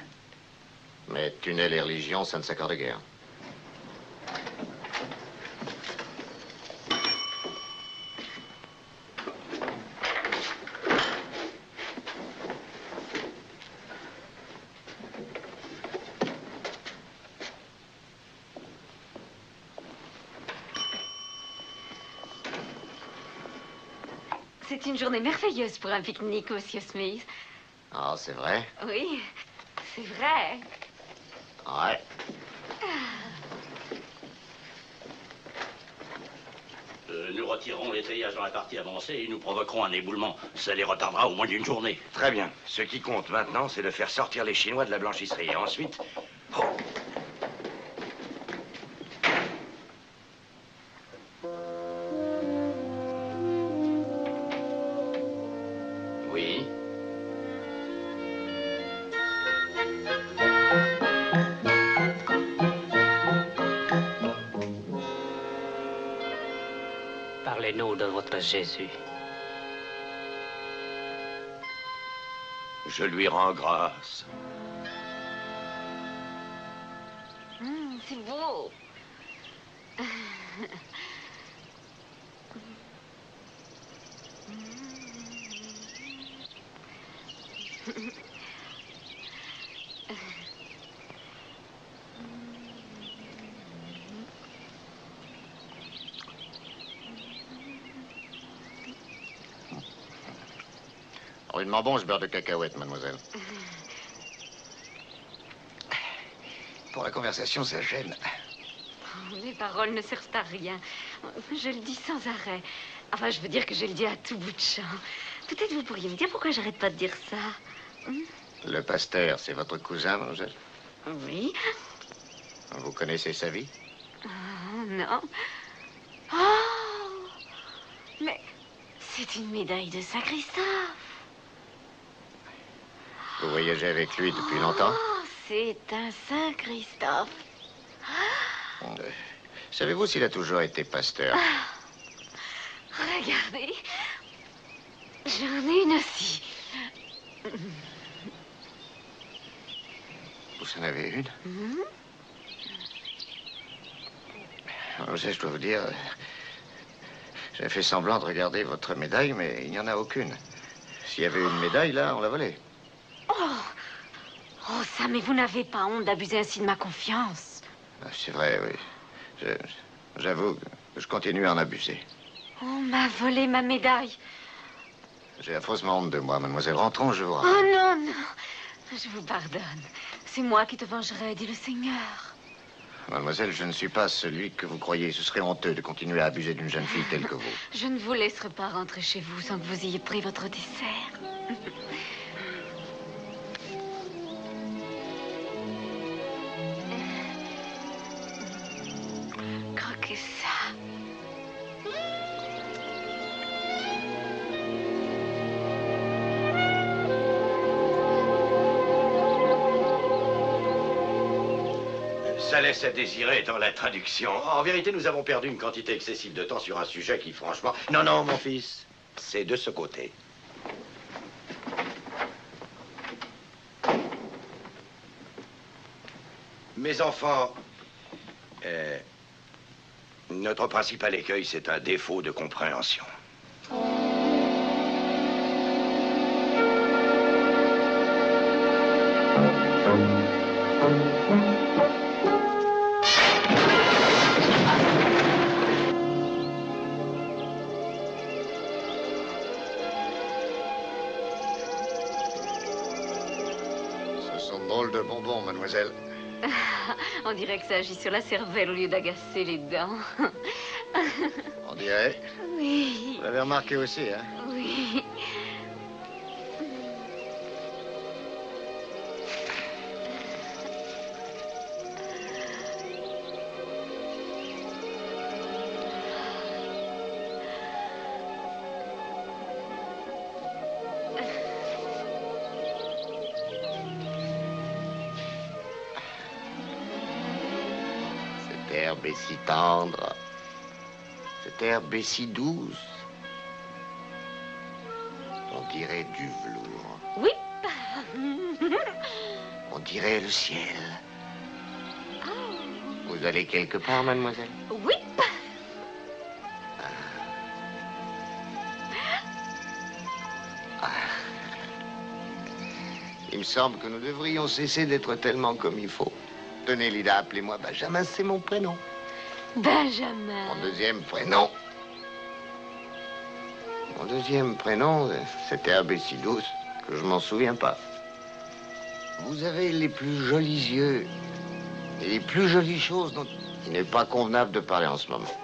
Mais tunnel et religion, ça ne s'accorde guère. C'est une journée merveilleuse pour un pique-nique, Monsieur Smith. Ah, c'est vrai? Oui, c'est vrai. Ouais. Nous retirerons l'étayage dans la partie avancée et nous provoquerons un éboulement. Ça les retardera au moins d'une journée. Très bien. Ce qui compte maintenant, c'est de faire sortir les Chinois de la blanchisserie. Et ensuite... Oh. Oui. Parlez-nous de votre Jésus. Je lui rends grâce. C'est beau. Rudement bon ce beurre de cacahuète, mademoiselle. Pour la conversation, ça gêne. Mes paroles ne servent à rien. Je le dis sans arrêt. Enfin, je veux dire que je le dis à tout bout de champ. Peut-être vous pourriez me dire pourquoi j'arrête pas de dire ça. Le pasteur, c'est votre cousin, mademoiselle? Oui. Vous connaissez sa vie? Oh, non. Oh! Mais c'est une médaille de Saint-Christophe. Vous voyagez avec lui depuis longtemps? Oh, c'est un Saint-Christophe. Savez-vous s'il a toujours été pasteur? Regardez. J'en ai une aussi. Vous en avez une? Je dois vous dire, j'ai fait semblant de regarder votre médaille, mais il n'y en a aucune. S'il y avait une médaille, là, on l'a volée. Oh, ça, mais vous n'avez pas honte d'abuser ainsi de ma confiance. Ah, c'est vrai, oui. J'avoue que je continue à en abuser. On m'a volé ma médaille. J'ai affreusement honte de moi, mademoiselle. Rentrons, je vous rappelle. Oh non, non. Je vous pardonne. C'est moi qui te vengerai, dit le Seigneur. Mademoiselle, je ne suis pas celui que vous croyez. Ce serait honteux de continuer à abuser d'une jeune fille telle que vous. Je ne vous laisserai pas rentrer chez vous sans que vous ayez pris votre dessert. Croquez ça. Ça laisse à désirer dans la traduction. En vérité, nous avons perdu une quantité excessive de temps sur un sujet qui, franchement... Non, non, mon fils, c'est de ce côté. Mes enfants, notre principal écueil, c'est un défaut de compréhension. De bonbons, mademoiselle. On dirait que ça agit sur la cervelle au lieu d'agacer les dents. On dirait. Oui. Vous l'avez remarqué aussi, hein? Oui. Cette herbe est si tendre, cette herbe est si douce. On dirait du velours. Oui. On dirait le ciel. Vous allez quelque part, mademoiselle? Oui. Il me semble que nous devrions cesser d'être tellement comme il faut. Tenez, Lida, appelez-moi Benjamin, c'est mon prénom. Benjamin. Mon deuxième prénom. Mon deuxième prénom, cette herbe est si douce que je m'en souviens pas. Vous avez les plus jolis yeux et les plus jolies choses dont il n'est pas convenable de parler en ce moment.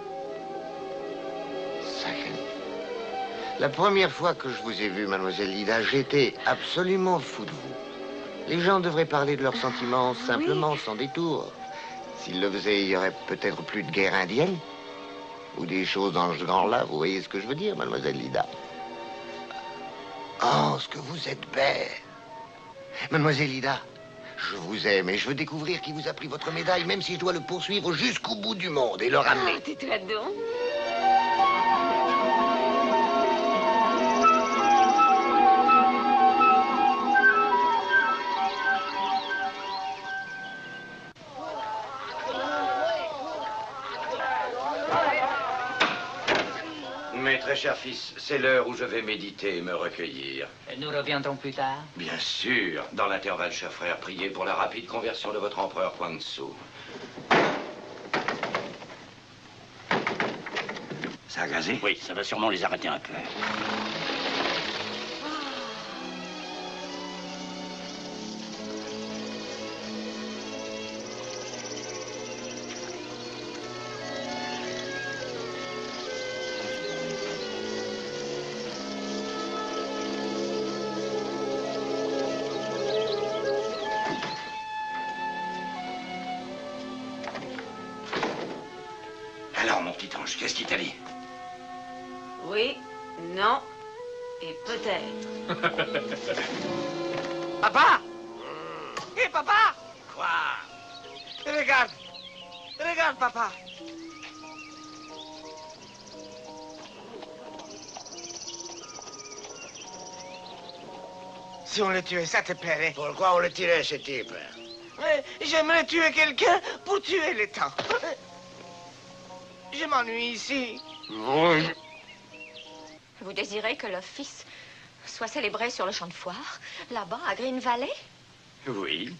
Sacré. La première fois que je vous ai vu, mademoiselle Lida, j'étais absolument fou de vous. Les gens devraient parler de leurs sentiments simplement, sans détour. S'ils le faisaient, il y aurait peut-être plus de guerre indienne. Ou des choses dans ce genre-là. Vous voyez ce que je veux dire, mademoiselle Lida? Oh, ce que vous êtes belle. Mademoiselle Lida, je vous aime et je veux découvrir qui vous a pris votre médaille, même si je dois le poursuivre jusqu'au bout du monde et le ramener. Ah, tais-toi donc. Mes très chers fils, c'est l'heure où je vais méditer et me recueillir. Nous reviendrons plus tard. Bien sûr. Dans l'intervalle, chers frères, priez pour la rapide conversion de votre empereur Huangzi. Ça a gazé? Oui, ça va sûrement les arrêter un peu. Alors, mon petit ange, qu'est-ce qu'il t'a dit? Oui, non et peut-être. Papa! Hé, papa! Quoi? Regarde! Regarde, papa! Si on le tuait, ça te plairait? Pourquoi on le tirait, ce type? J'aimerais tuer quelqu'un pour tuer le temps. Je m'ennuie ici. Vous désirez que l'office soit célébré sur le champ de foire, là-bas, à Green Valley? Oui.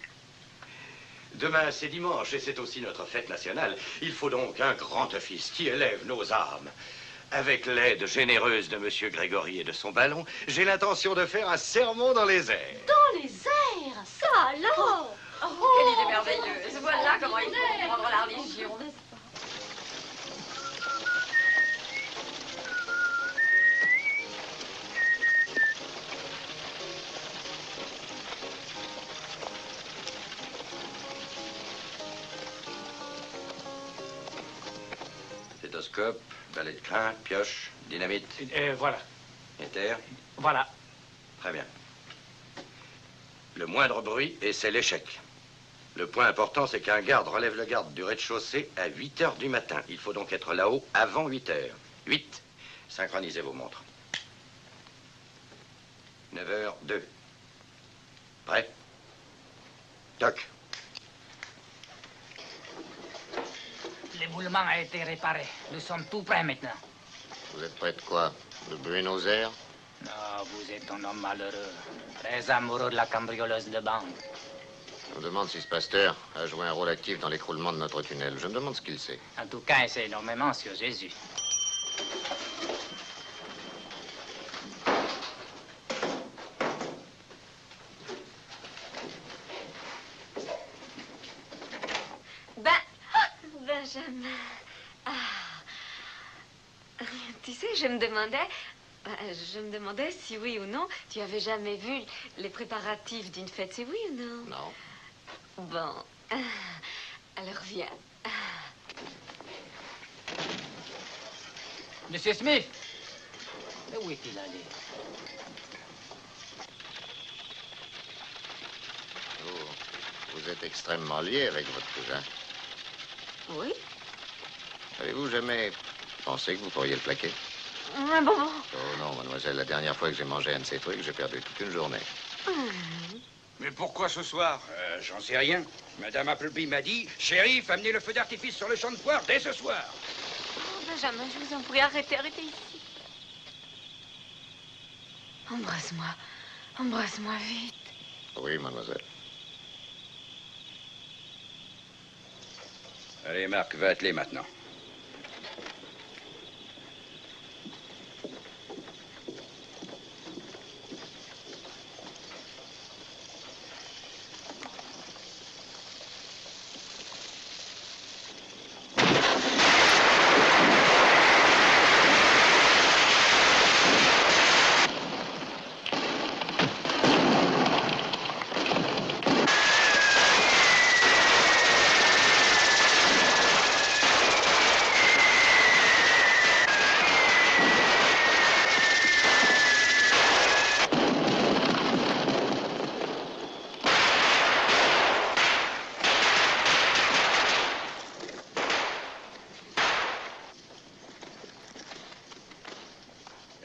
Demain, c'est dimanche et c'est aussi notre fête nationale. Il faut donc un grand office qui élève nos âmes. Avec l'aide généreuse de Monsieur Grégory et de son ballon, j'ai l'intention de faire un sermon dans les airs. Dans les airs, ça alors. Quelle idée merveilleuse. Voilà comment il faut comprendre la religion, n'est-ce pas? Stéthoscope, balai de crin, pioche, dynamite. Voilà. Éther. Voilà. Très bien. Le moindre bruit et c'est l'échec. Le point important, c'est qu'un garde relève le garde du rez-de-chaussée à 8 h du matin. Il faut donc être là-haut avant 8 h. 8. Synchronisez vos montres. 9 h 2. Prêt? Toc. L'éboulement a été réparé. Nous sommes tout prêts maintenant. Vous êtes prêt de quoi? De Buenos Aires? Non, vous êtes un homme malheureux. Très amoureux de la cambrioleuse de banque. Je me demande si ce pasteur a joué un rôle actif dans l'écroulement de notre tunnel. Je me demande ce qu'il sait. En tout cas, il sait énormément sur Jésus. Benjamin. Ah. Tu sais, je me demandais si oui ou non, tu avais jamais vu les préparatifs d'une fête, c'est oui ou non? Non. Bon. Alors viens. Monsieur Smith, où est-il allé? Vous êtes extrêmement lié avec votre cousin. Oui. Avez-vous jamais pensé que vous pourriez le plaquer? Bon. Oh non, mademoiselle, la dernière fois que j'ai mangé un de ces trucs, j'ai perdu toute une journée. Mais pourquoi ce soir? J'en sais rien. Madame Appleby m'a dit, shérif, amenez le feu d'artifice sur le champ de poire dès ce soir. Oh, Benjamin, je vous en prie, arrêtez ici. Embrasse-moi vite. Oui, mademoiselle. Allez, Marc, va atteler maintenant.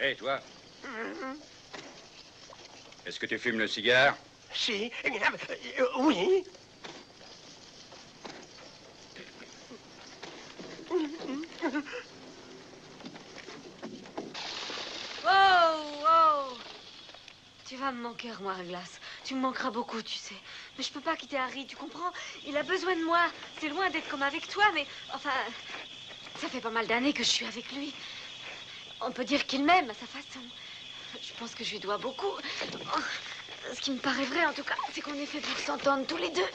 Hé, toi, est-ce que tu fumes le cigare? Si. Oui. Oh. Tu vas me manquer, armoire à glace. Tu me manqueras beaucoup, tu sais. Mais je peux pas quitter Harry, tu comprends? Il a besoin de moi. C'est loin d'être comme avec toi, mais enfin, ça fait pas mal d'années que je suis avec lui. On peut dire qu'il m'aime à sa façon. Je pense que je lui dois beaucoup. Oh, ce qui me paraît vrai, en tout cas, c'est qu'on est fait pour s'entendre tous les deux.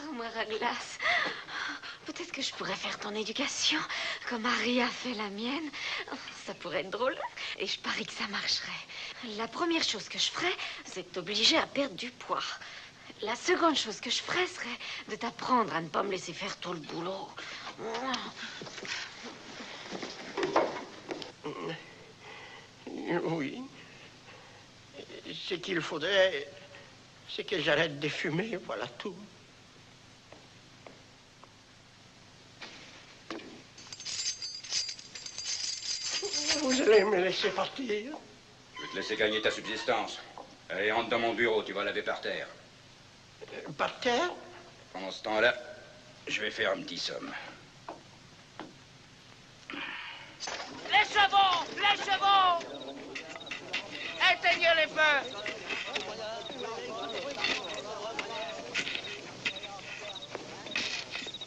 Armoire à glace. Peut-être que je pourrais faire ton éducation, comme Harry a fait la mienne. Ça pourrait être drôle. Et je parie que ça marcherait. La première chose que je ferais, c'est de t'obliger à perdre du poids. La seconde chose que je ferais serait de t'apprendre à ne pas me laisser faire tout le boulot. Oui. Ce qu'il faudrait, c'est que j'arrête de fumer, voilà tout. Vous allez me laisser partir? Je vais te laisser gagner ta subsistance. Allez, rentre dans mon bureau, tu vas laver par terre. Par terre? Pendant ce temps-là, je vais faire un petit somme. Les chevaux! Éteignez les feux.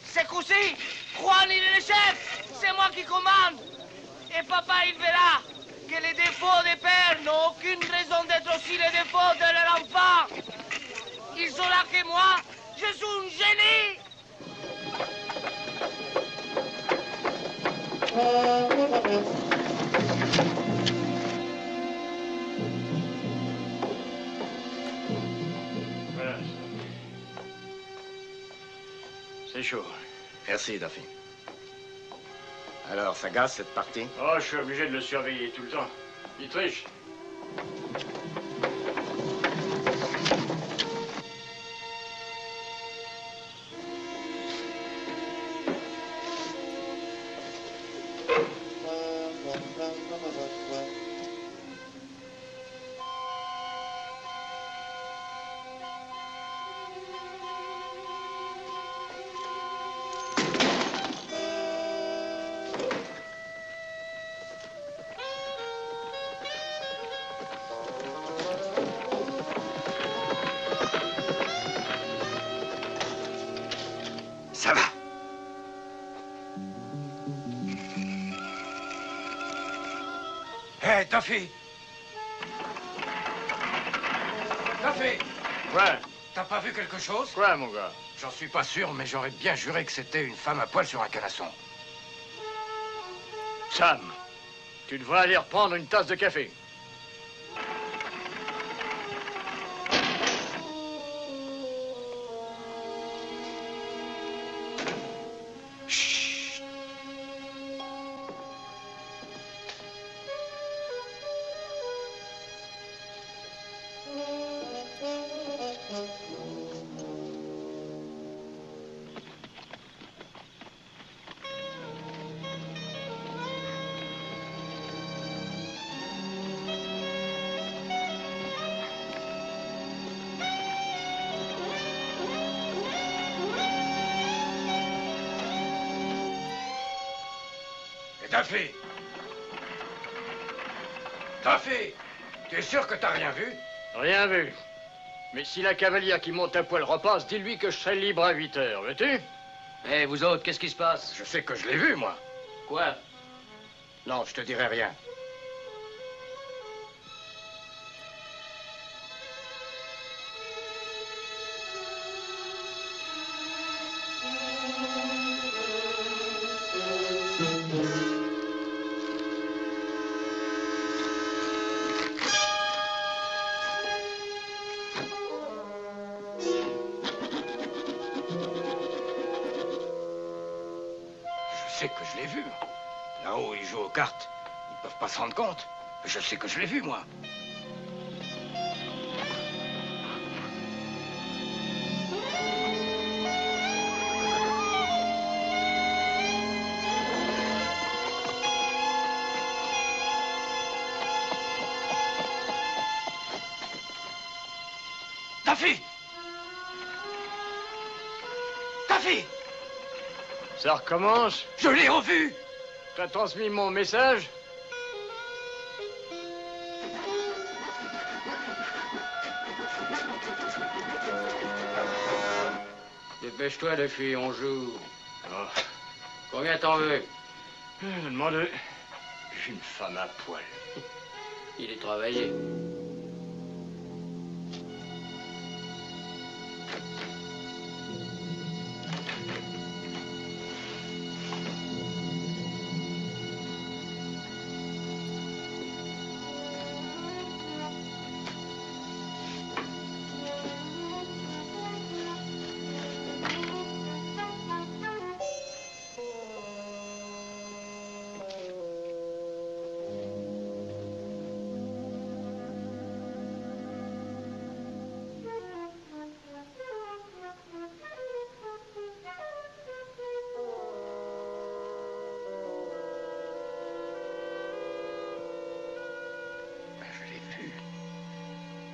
C'est Coussi. Juan, il est le chef. C'est moi qui commande. Et papa, il verra que les défauts des pères n'ont aucune raison d'être aussi les défauts de leur enfant. Ils sont là que moi. Je suis un génie. Voilà. C'est chaud. Merci, Duffy. Alors, ça gaze, cette partie? Oh, je suis obligé de le surveiller tout le temps. Il triche. Ça va. Hé, Duffy! Duffy! Ouais. T'as pas vu quelque chose? Quoi, mon gars? J'en suis pas sûr, mais j'aurais bien juré que c'était une femme à poil sur un canasson. Sam, tu devrais aller reprendre une tasse de café. Duffy! Duffy! Tu es sûr que t'as rien vu? Rien vu. Mais si la cavalière qui monte à poil repasse, dis-lui que je serai libre à 8 heures, veux-tu? Eh, vous autres, qu'est-ce qui se passe? Je sais que je l'ai vu, moi. Quoi? Non, je te dirai rien. Je sais que je l'ai vu. Là-haut, ils jouent aux cartes. Ils peuvent pas se rendre compte. Je sais que je l'ai vu, moi. Duffy! Duffy! Ça recommence? Je l'ai revu! T'as transmis mon message? Dépêche-toi, les filles, on joue. Oh. Combien t'en veux? Demande. Une femme à poil. Il est travaillé.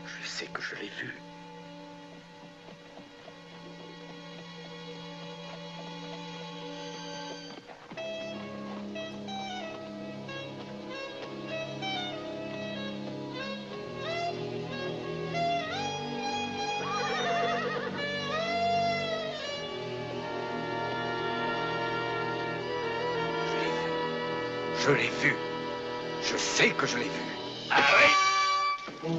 Je sais que je l'ai vu. Je l'ai vu. Je sais que je l'ai vu. Ah oui?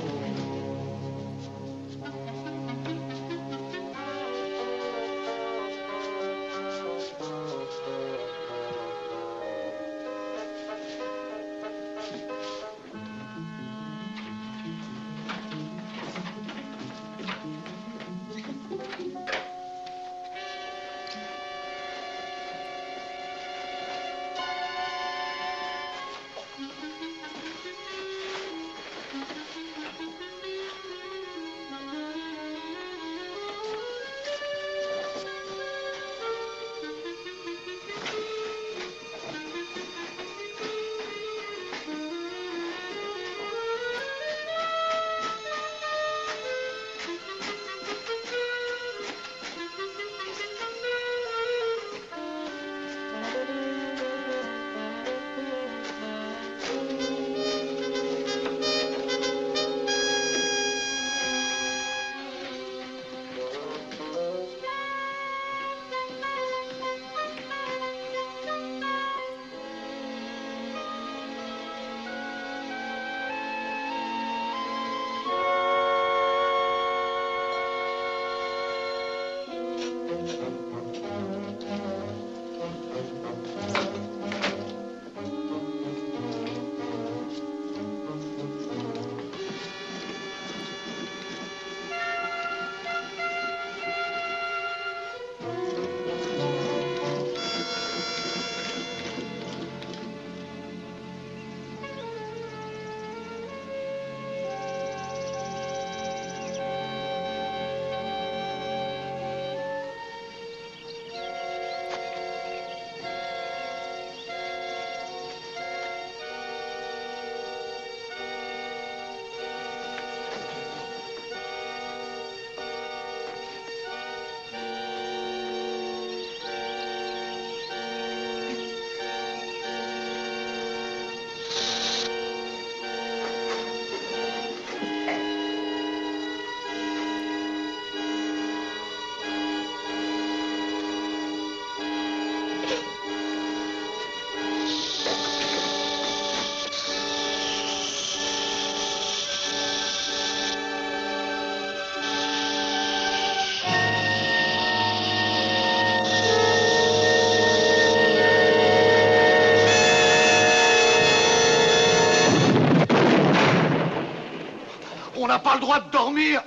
On n'a pas le droit de dormir.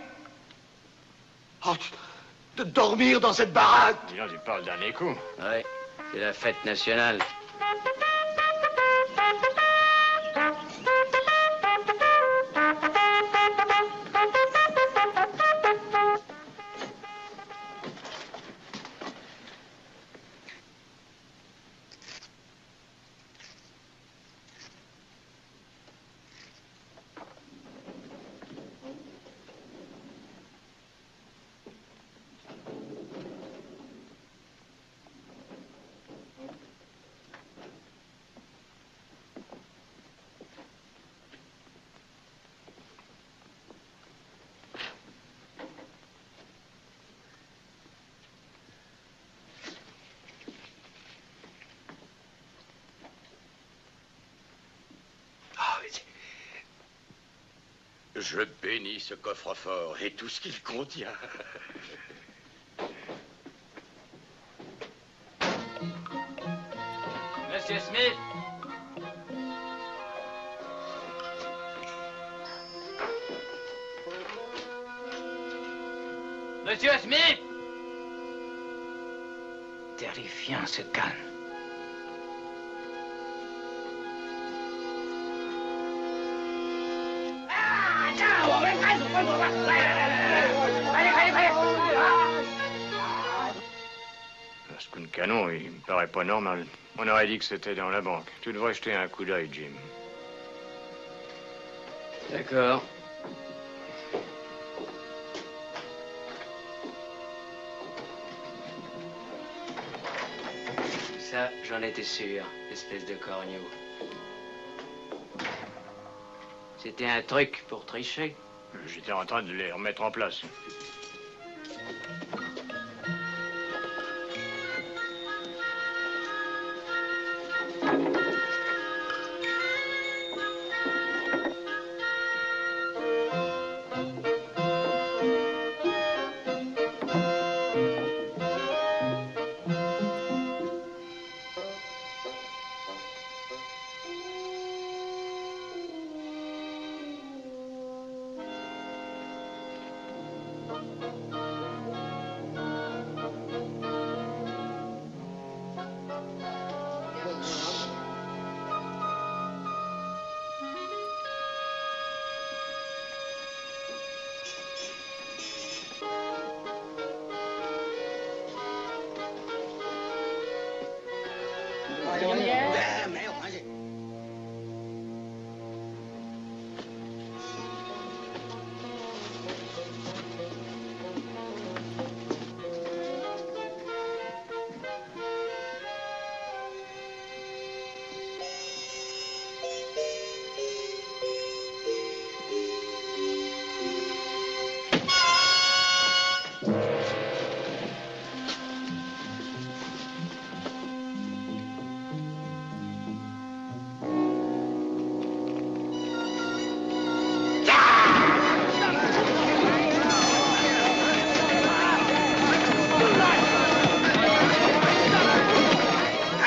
Oh, de dormir dans cette baraque. Dis donc, tu parles d'un écho. Ouais, c'est la fête nationale. Je bénis ce coffre-fort et tout ce qu'il contient. Monsieur Smith. Monsieur Smith. Terrifiant ce calme. Ce coup de canon, il me paraît pas normal. On aurait dit que c'était dans la banque. Tu devrais jeter un coup d'œil, Jim. D'accord. Ça, j'en étais sûr, espèce de corneau. C'était un truc pour tricher. J'étais en train de les remettre en place.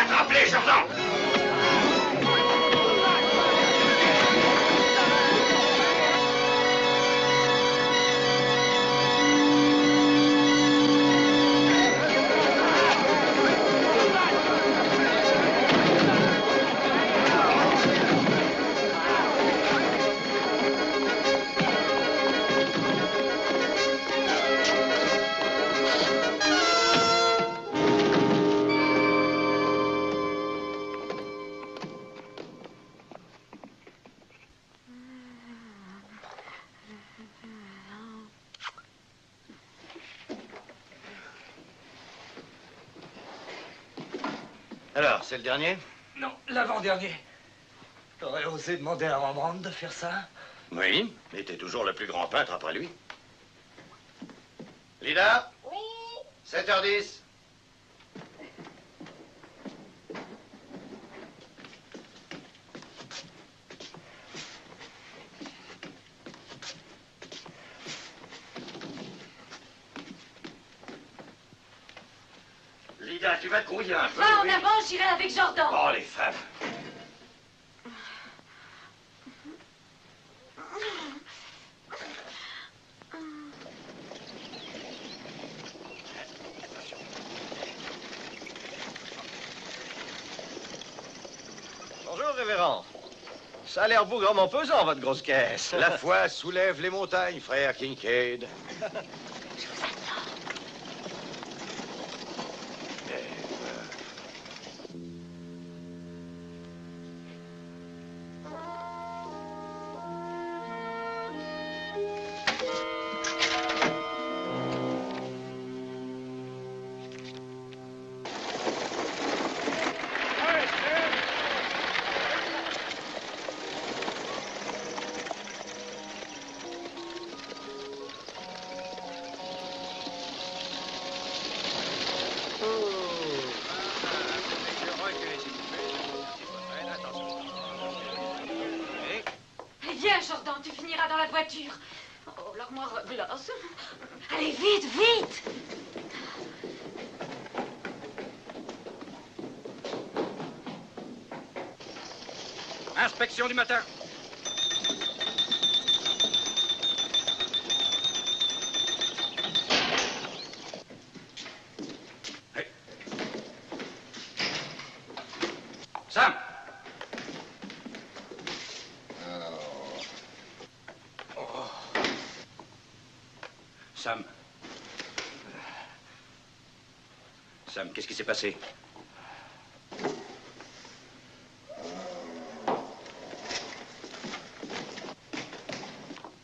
Attrape-les, Jordan! Alors, c'est le dernier? Non, l'avant-dernier. T'aurais osé demander à Rembrandt de faire ça? Oui, il était toujours le plus grand peintre après lui. Lida? Oui? 7h10. Lida, tu vas te grouiller un peu. Va en oui. avant, j'irai avec Jordan. Oh, les femmes. Bonjour, révérend. Ça a l'air bougrement pesant, votre grosse caisse. La foi soulève les montagnes, frère Kincaid. Viens, Jordan, tu finiras dans la voiture. Oh, l'armoire à glace. Allez, vite, vite! Inspection du matin. Hey. Sam. Sam. Sam, qu'est-ce qui s'est passé?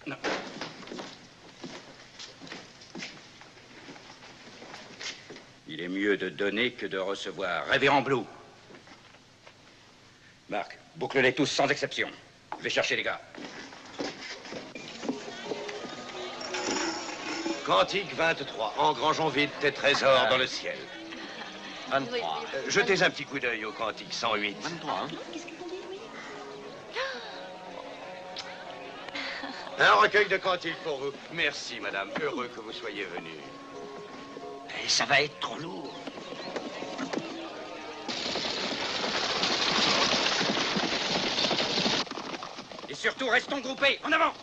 Non. Il est mieux de donner que de recevoir. Révérend Blue. Marc, boucle-les tous sans exception. Je vais chercher les gars. Cantique 23. Engrangeons vite tes trésors dans le ciel. 23. Jetez un petit coup d'œil au cantique 108. 23. Un recueil de cantiques pour vous. Merci, madame. Heureux que vous soyez venue. Et ça va être trop lourd. Et surtout, restons groupés. En avant!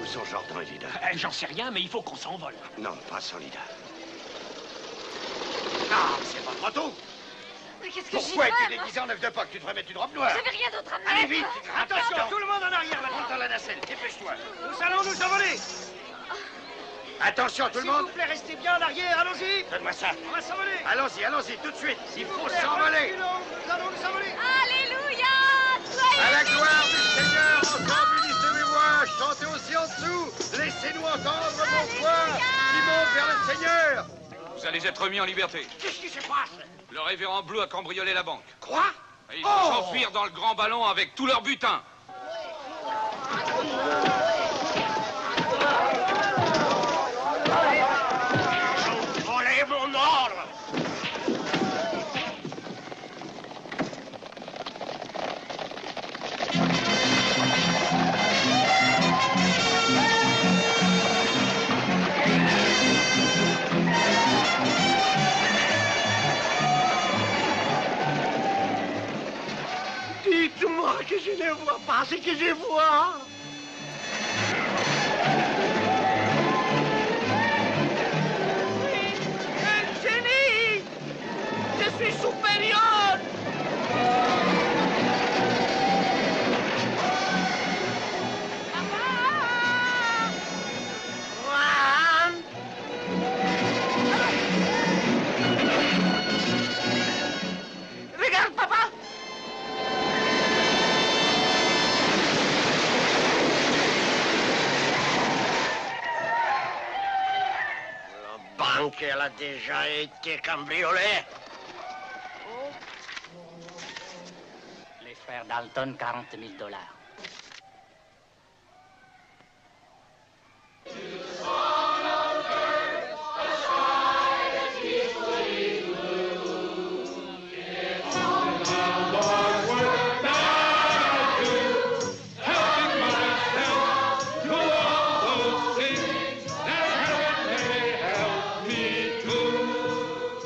Où sont Jordan et Lida? J'en sais rien, mais il faut qu'on s'envole. Non, pas sans Lida. Ah, c'est pas trop tôt. Mais qu'est-ce que Pourquoi j'y es-tu fais, moi? déguisé en œuf de Pâques? Tu devrais mettre une robe noire. J'avais rien d'autre à mettre. Allez vite! Attention, tout le monde en arrière, maintenant. Monte dans la nacelle. dépêche-toi. Nous allons nous envoler. Attention, tout le monde. S'il vous plaît, restez bien en arrière, allons-y. Donne-moi ça. On va s'envoler. Allons-y, allons-y, tout de suite. Il faut S'il vous s'envoler. plaît, nous allons nous envoler. Alléluia! Soyez À la bénis! gloire du Seigneur, ensemble unissez mes voix, chantez aussi en dessous. Laissez-nous entendre vos voix qui montent vers le Seigneur. Vous allez être mis en liberté. Qu'est-ce qui se passe? Le révérend Blue a cambriolé la banque. Quoi? Et ils vont s'enfuir dans le grand ballon avec tout leur butin. Volez mon ordre. Dites-moi que je ne vois pas ce que je vois. Un génie! Je suis supérieur! Regarde, papa! La banque, elle a déjà été cambriolée. Les frères Dalton, 40 000 $.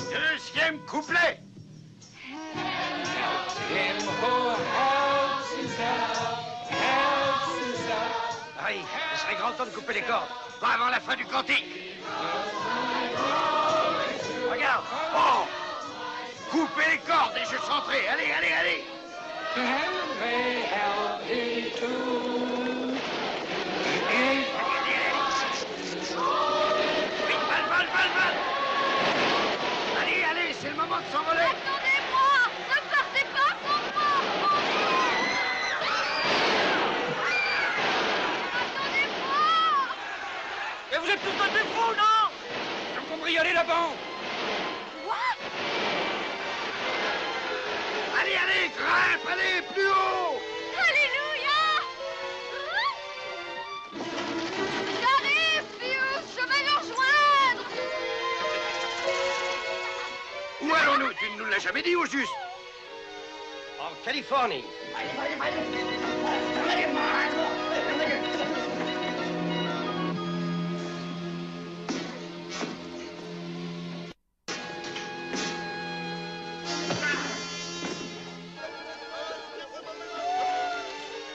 Deuxième couplet. Harry, il serait grand temps de couper les cordes. Pas avant la fin du cantique. Regarde. Oh! Coupez les cordes et je chanterai. Allez, allez, allez. Vite, val. Allez, allez, c'est le moment de s'envoler. Attendez-moi! Ne partez pas sans moi! Attendez-moi! Mais vous êtes tous de fous, non? Ils ont cambriolé la banque. What? Allez, allez, grimpe, allez, plus haut. Alléluia! J'arrive, Pius! Je vais nous rejoindre! Où allons-nous? Tu ne nous l'as jamais dit au juste. En Californie.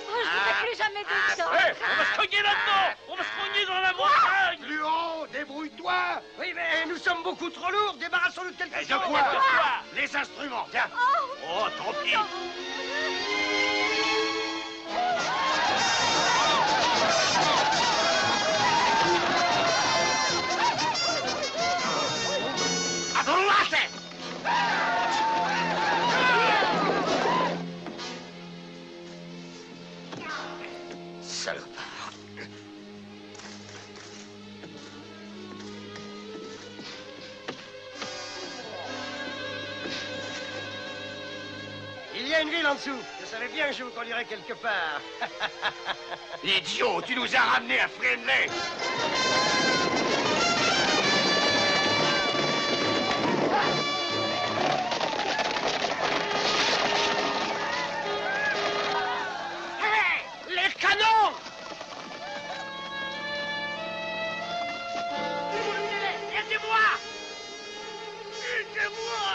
Oh, je ne ferai plus jamais de ça! On va se cogner là-dedans. On va se cogner dans la montagne. Plus haut, débrouille-toi. Oui, mais nous sommes beaucoup trop lourds. Débarrassons-nous de quelque Et chose. de quoi? Les instruments, tiens. Oh, tant pis. Attends la tête. Salopard. Il y a une ville en dessous. Je savais bien que je vous conduirais quelque part. Idiot, tu nous as ramenés à Friendly. Les canons! Aidez-moi! Aidez-moi!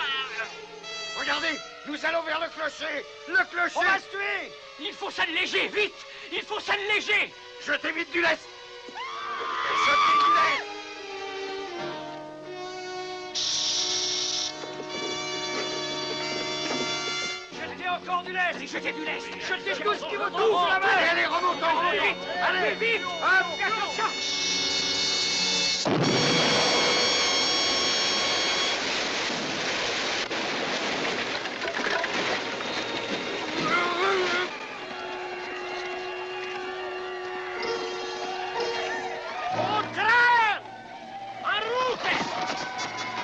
Regardez, nous allons vers le clocher. Le clocher. On va se tuer! Il faut s'alléger, vite! Il faut s'alléger! Jetez vite du lest! Jetez du lest! Jetez encore du lest! Jetez du lest! Jetez tout ce qui vous touche la main! Allez, allez, remontez! montons. Allez, vite. Allez, vite. Hop, attention. Au train! En route!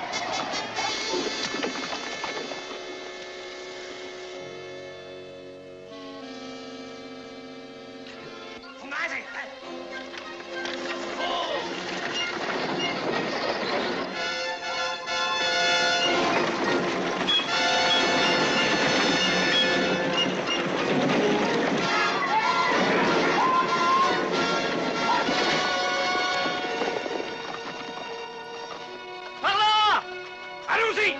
Par là! Allons-y.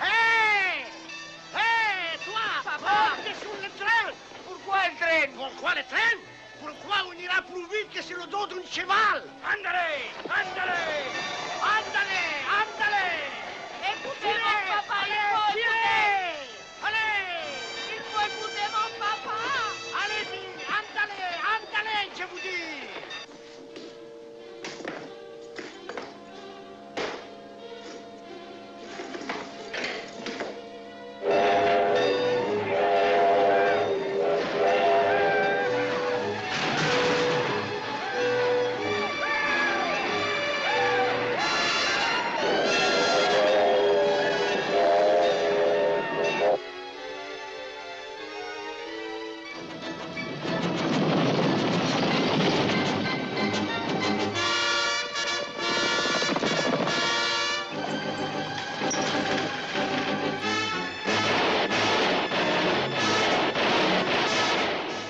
Hé! Hé, toi! Papa! Monte sur le train! Pourquoi le train? Pourquoi le train? Pourquoi on ira plus vite que sur le dos d'un cheval? Andale! Andale! Andale! Andale! Écoutez Tirez! mon papa, il Allez, faut tirez! écouter. Allez! Il faut écouter mon papa. Allez-y! Andale! Andale, je vous dis!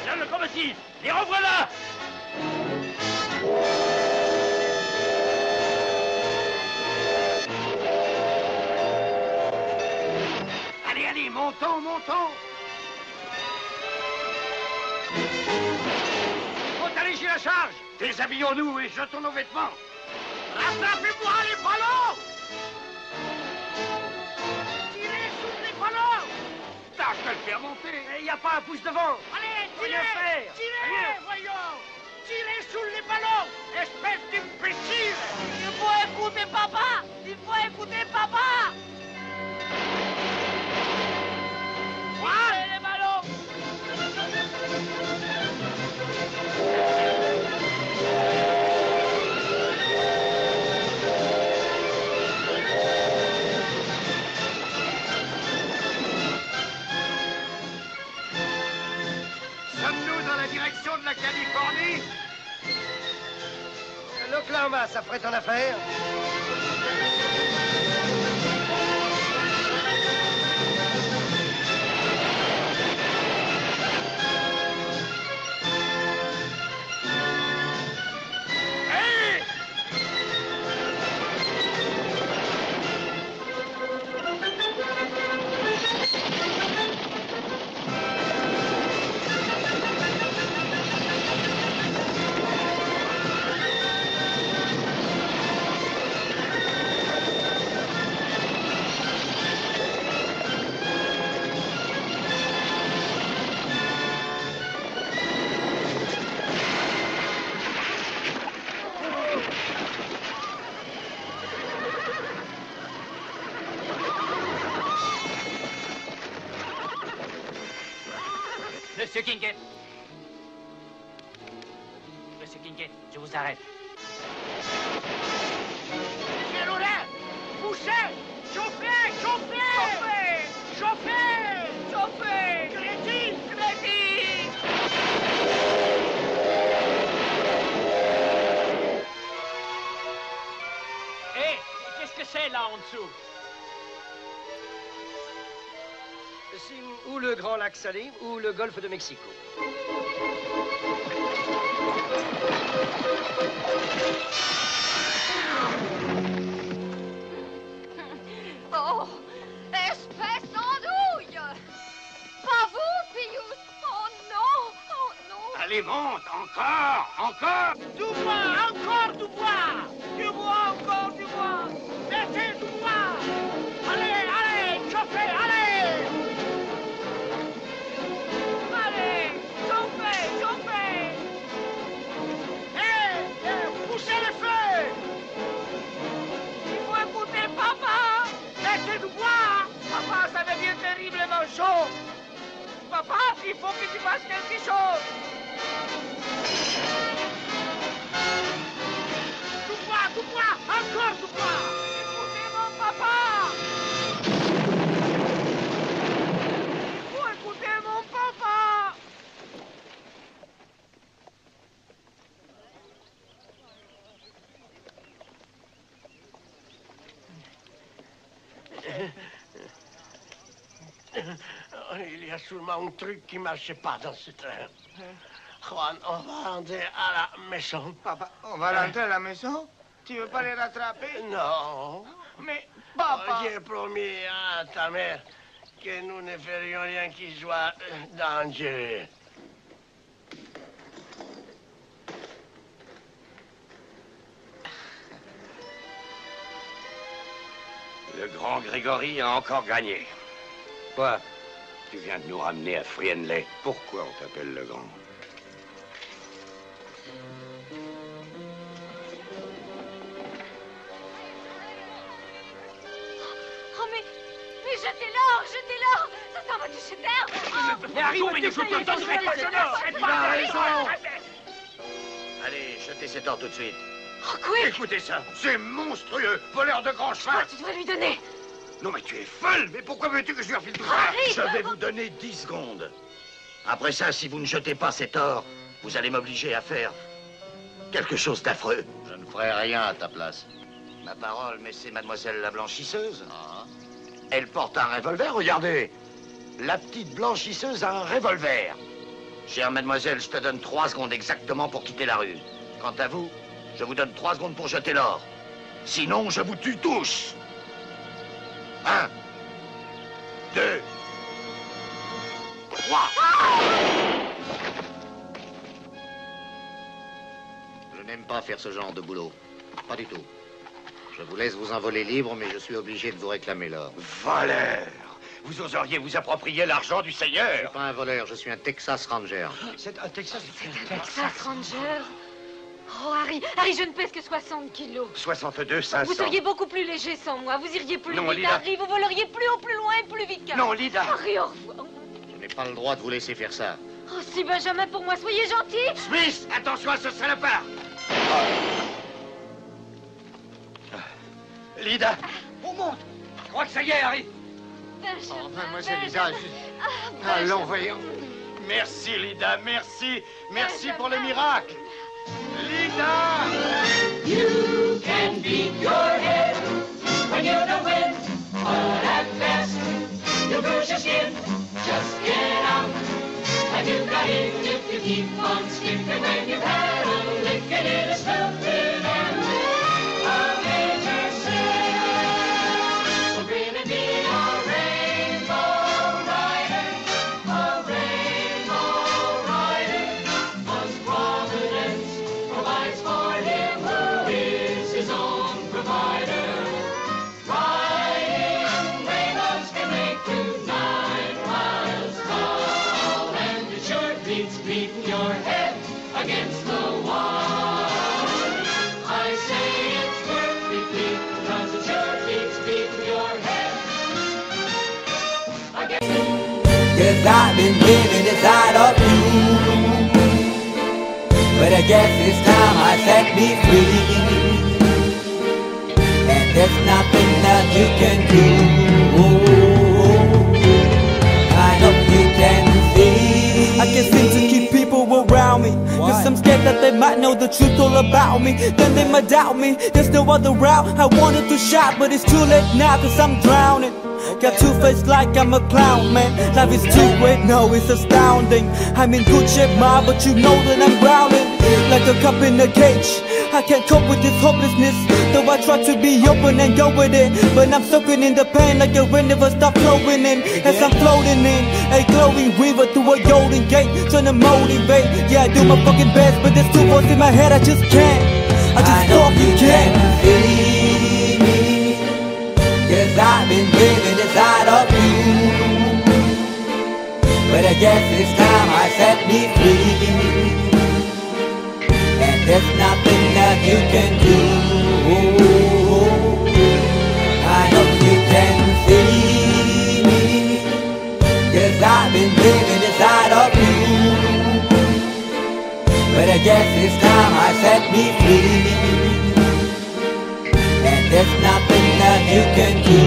La locomotive. Les revoilà. Allez, allez, montons, montons! Faut alléger la charge. Déshabillons-nous et jetons nos vêtements. Rattrapez-moi les ballons! Tirez sur les ballons! Tâche de le faire monter. Il n'y a pas un pouce devant. Allez, Rien tirez! faire. Tirez, Rien. voyons! Tirez sur les ballons! Espèce d'imbécile! Il faut écouter papa. Il faut écouter papa. Tirez les ballons. Sommes-nous dans la direction de la Californie? L'Oklahoma, ça ferait ton affaire? Hey! Monsieur Kincaid. Monsieur Kincaid, je vous arrête. Quel horaire! Poussez! Chauffez! Chauffez! Chauffez! Chauffez! Crétine! Crétine! Hé, qu'est-ce que c'est là en dessous? C'est ou le Grand Lac Salé ou le Golfe de Mexico. Oh, espèce d'andouille! Pas vous, Pius! Oh non! Oh non! Allez, monte, Encore. Du bois, encore du bois. Du bois, encore du bois. Mettez du bois. Allez, chauffez, allez. Allez, chauffez. Poussez le feu. Il faut écouter papa. Mettez du bois. Papa, ça devient terriblement chaud. Papa, il faut que tu fasses quelque chose. Du bois, encore du bois. Écoutez mon papa. Il faut écouter mon papa. Il y a sûrement un truc qui ne marche pas dans ce train. Juan, on va rentrer à la maison. Papa, on va rentrer à la maison? Tu veux pas les rattraper? Non. Mais, papa... J'ai promis à ta mère que nous ne ferions rien qui soit dangereux. Le grand Grégory a encore gagné. Quoi? Tu viens de nous ramener à Friendly. Pourquoi on t'appelle le grand? Oh, mais jetez l'or. Ça s'en va toucher terre. Mais arrive, mais ne joue pas, Il a raison. Allez, jetez cet or tout de suite. Oh, Quick! Écoutez ça, c'est monstrueux, voleur de grands chemins. Tu dois lui donner. Non mais tu es folle, mais pourquoi veux-tu que je lui refile tout ça? Arrête. Je vais vous donner 10 secondes. Après ça, si vous ne jetez pas cet or, vous allez m'obliger à faire quelque chose d'affreux. Je ne ferai rien à ta place. Ma parole, mais c'est mademoiselle la blanchisseuse. Elle porte un revolver, regardez. La petite blanchisseuse a un revolver. Chère mademoiselle, je te donne 3 secondes exactement pour quitter la rue. Quant à vous, je vous donne 3 secondes pour jeter l'or. Sinon, je vous tue tous. 1, 2, 3. Je n'aime pas faire ce genre de boulot. Pas du tout. Je vous laisse vous envoler libre, mais je suis obligé de vous réclamer l'or. Voleur! Vous oseriez vous approprier l'argent du Je ne Seigneur? suis pas un voleur, je suis un Texas Ranger. C'est un Texas. Texas Ranger. Oh, Harry, je ne pèse que 60 kilos. 62 500. Vous seriez beaucoup plus léger sans moi. Vous iriez plus Non, vite, Lida. Harry. Vous voleriez plus haut, plus loin et plus vite qu'Harry. Non, Lida. Harry, au revoir. Je n'ai pas le droit de vous laisser faire ça. Oh, si Benjamin pour moi. Soyez gentil. Smith, attention à ce salopard! Lida! On monte. Je crois que ça y est, Harry. Benjamin, mademoiselle Benjamin. Lida, allons, voyons. Merci, Lida, merci. Merci pour le miracle. Lida! You can beat your head when you don't win, but at best you'll bruise your skin. Just get out and you got in if you keep on skipping when you've had a lick and it is filthy and a major sin. So really be a rainbow rider, a rainbow rider, 'cause Providence provides for him who is his own provider. Riding rainbows can make you 9 miles tall, and it sure beats beating your head against the wall. I say it's worth repeat, 'cause it sure beats beating your head against. 'Cause I've been living inside of you, but I guess it's time I set me free, and there's nothing that you can do. I know you can see. I can't seem to keep people around me, 'cause I'm scared that they might know the truth all about me. Then they might doubt me. There's no other route. I wanted to shout, but it's too late now 'cause I'm drowning. Got two face like I'm a clown, man. Life is too great, no, it's astounding. I'm in good shape, ma, but you know that I'm growling like a cup in a cage. I can't cope with this hopelessness, though I try to be open and go with it. But I'm soaking in the pain like the wind never stop flowing in. As I'm floating in a glowing river through a golden gate, trying to motivate. Yeah, I do my fucking best, but there's two voices in my head, I just can't. I just fucking can't. See me, 'cause I've been living inside of you. But I guess it's time I set me free. And there's nothing that you can do. I know you can see me, 'cause I've been living inside of you. But I guess it's time I set me free. And there's nothing that you can do.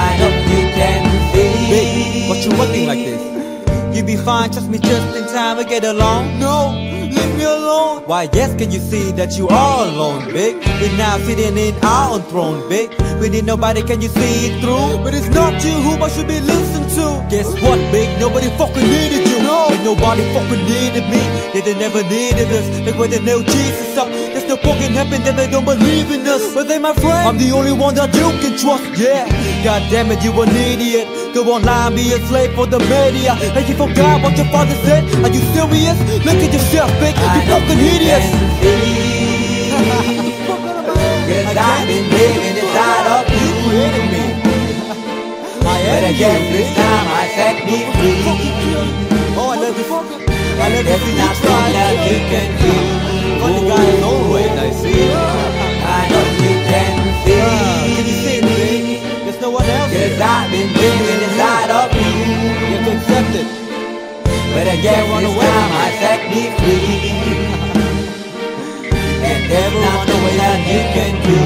I know you can see. Babe, what you acting like this? You be fine, trust me, just in time to get along. No, leave me alone. Why, yes, can you see that you are alone, big? We're now sitting in our own throne, big. We need nobody, can you see it through? But it's not you who I should be listening to. Guess what, big? Nobody fucking needed you. No. And nobody fucking needed me. Yeah, they never needed us. Like when they nailed Jesus up, there's no fucking heaven that they don't believe in us. But they my friend, I'm the only one that you can trust, yeah. God damn it, you an idiot. Go online, be a slave for the media. And you forgot what your father said? Are you serious? Look at yourself, big. You fucking idiots. Cause I've been living inside of you. But I guess this time I set me free. Oh, I love you. I love you. There's nothing that you can do. Funny guy is always I see. I know you can see. Can you see it, babe? There's no one else. Cause I've been living inside of you. You have to accept it. But I guess this time I set me free. And there's nothing that you can do.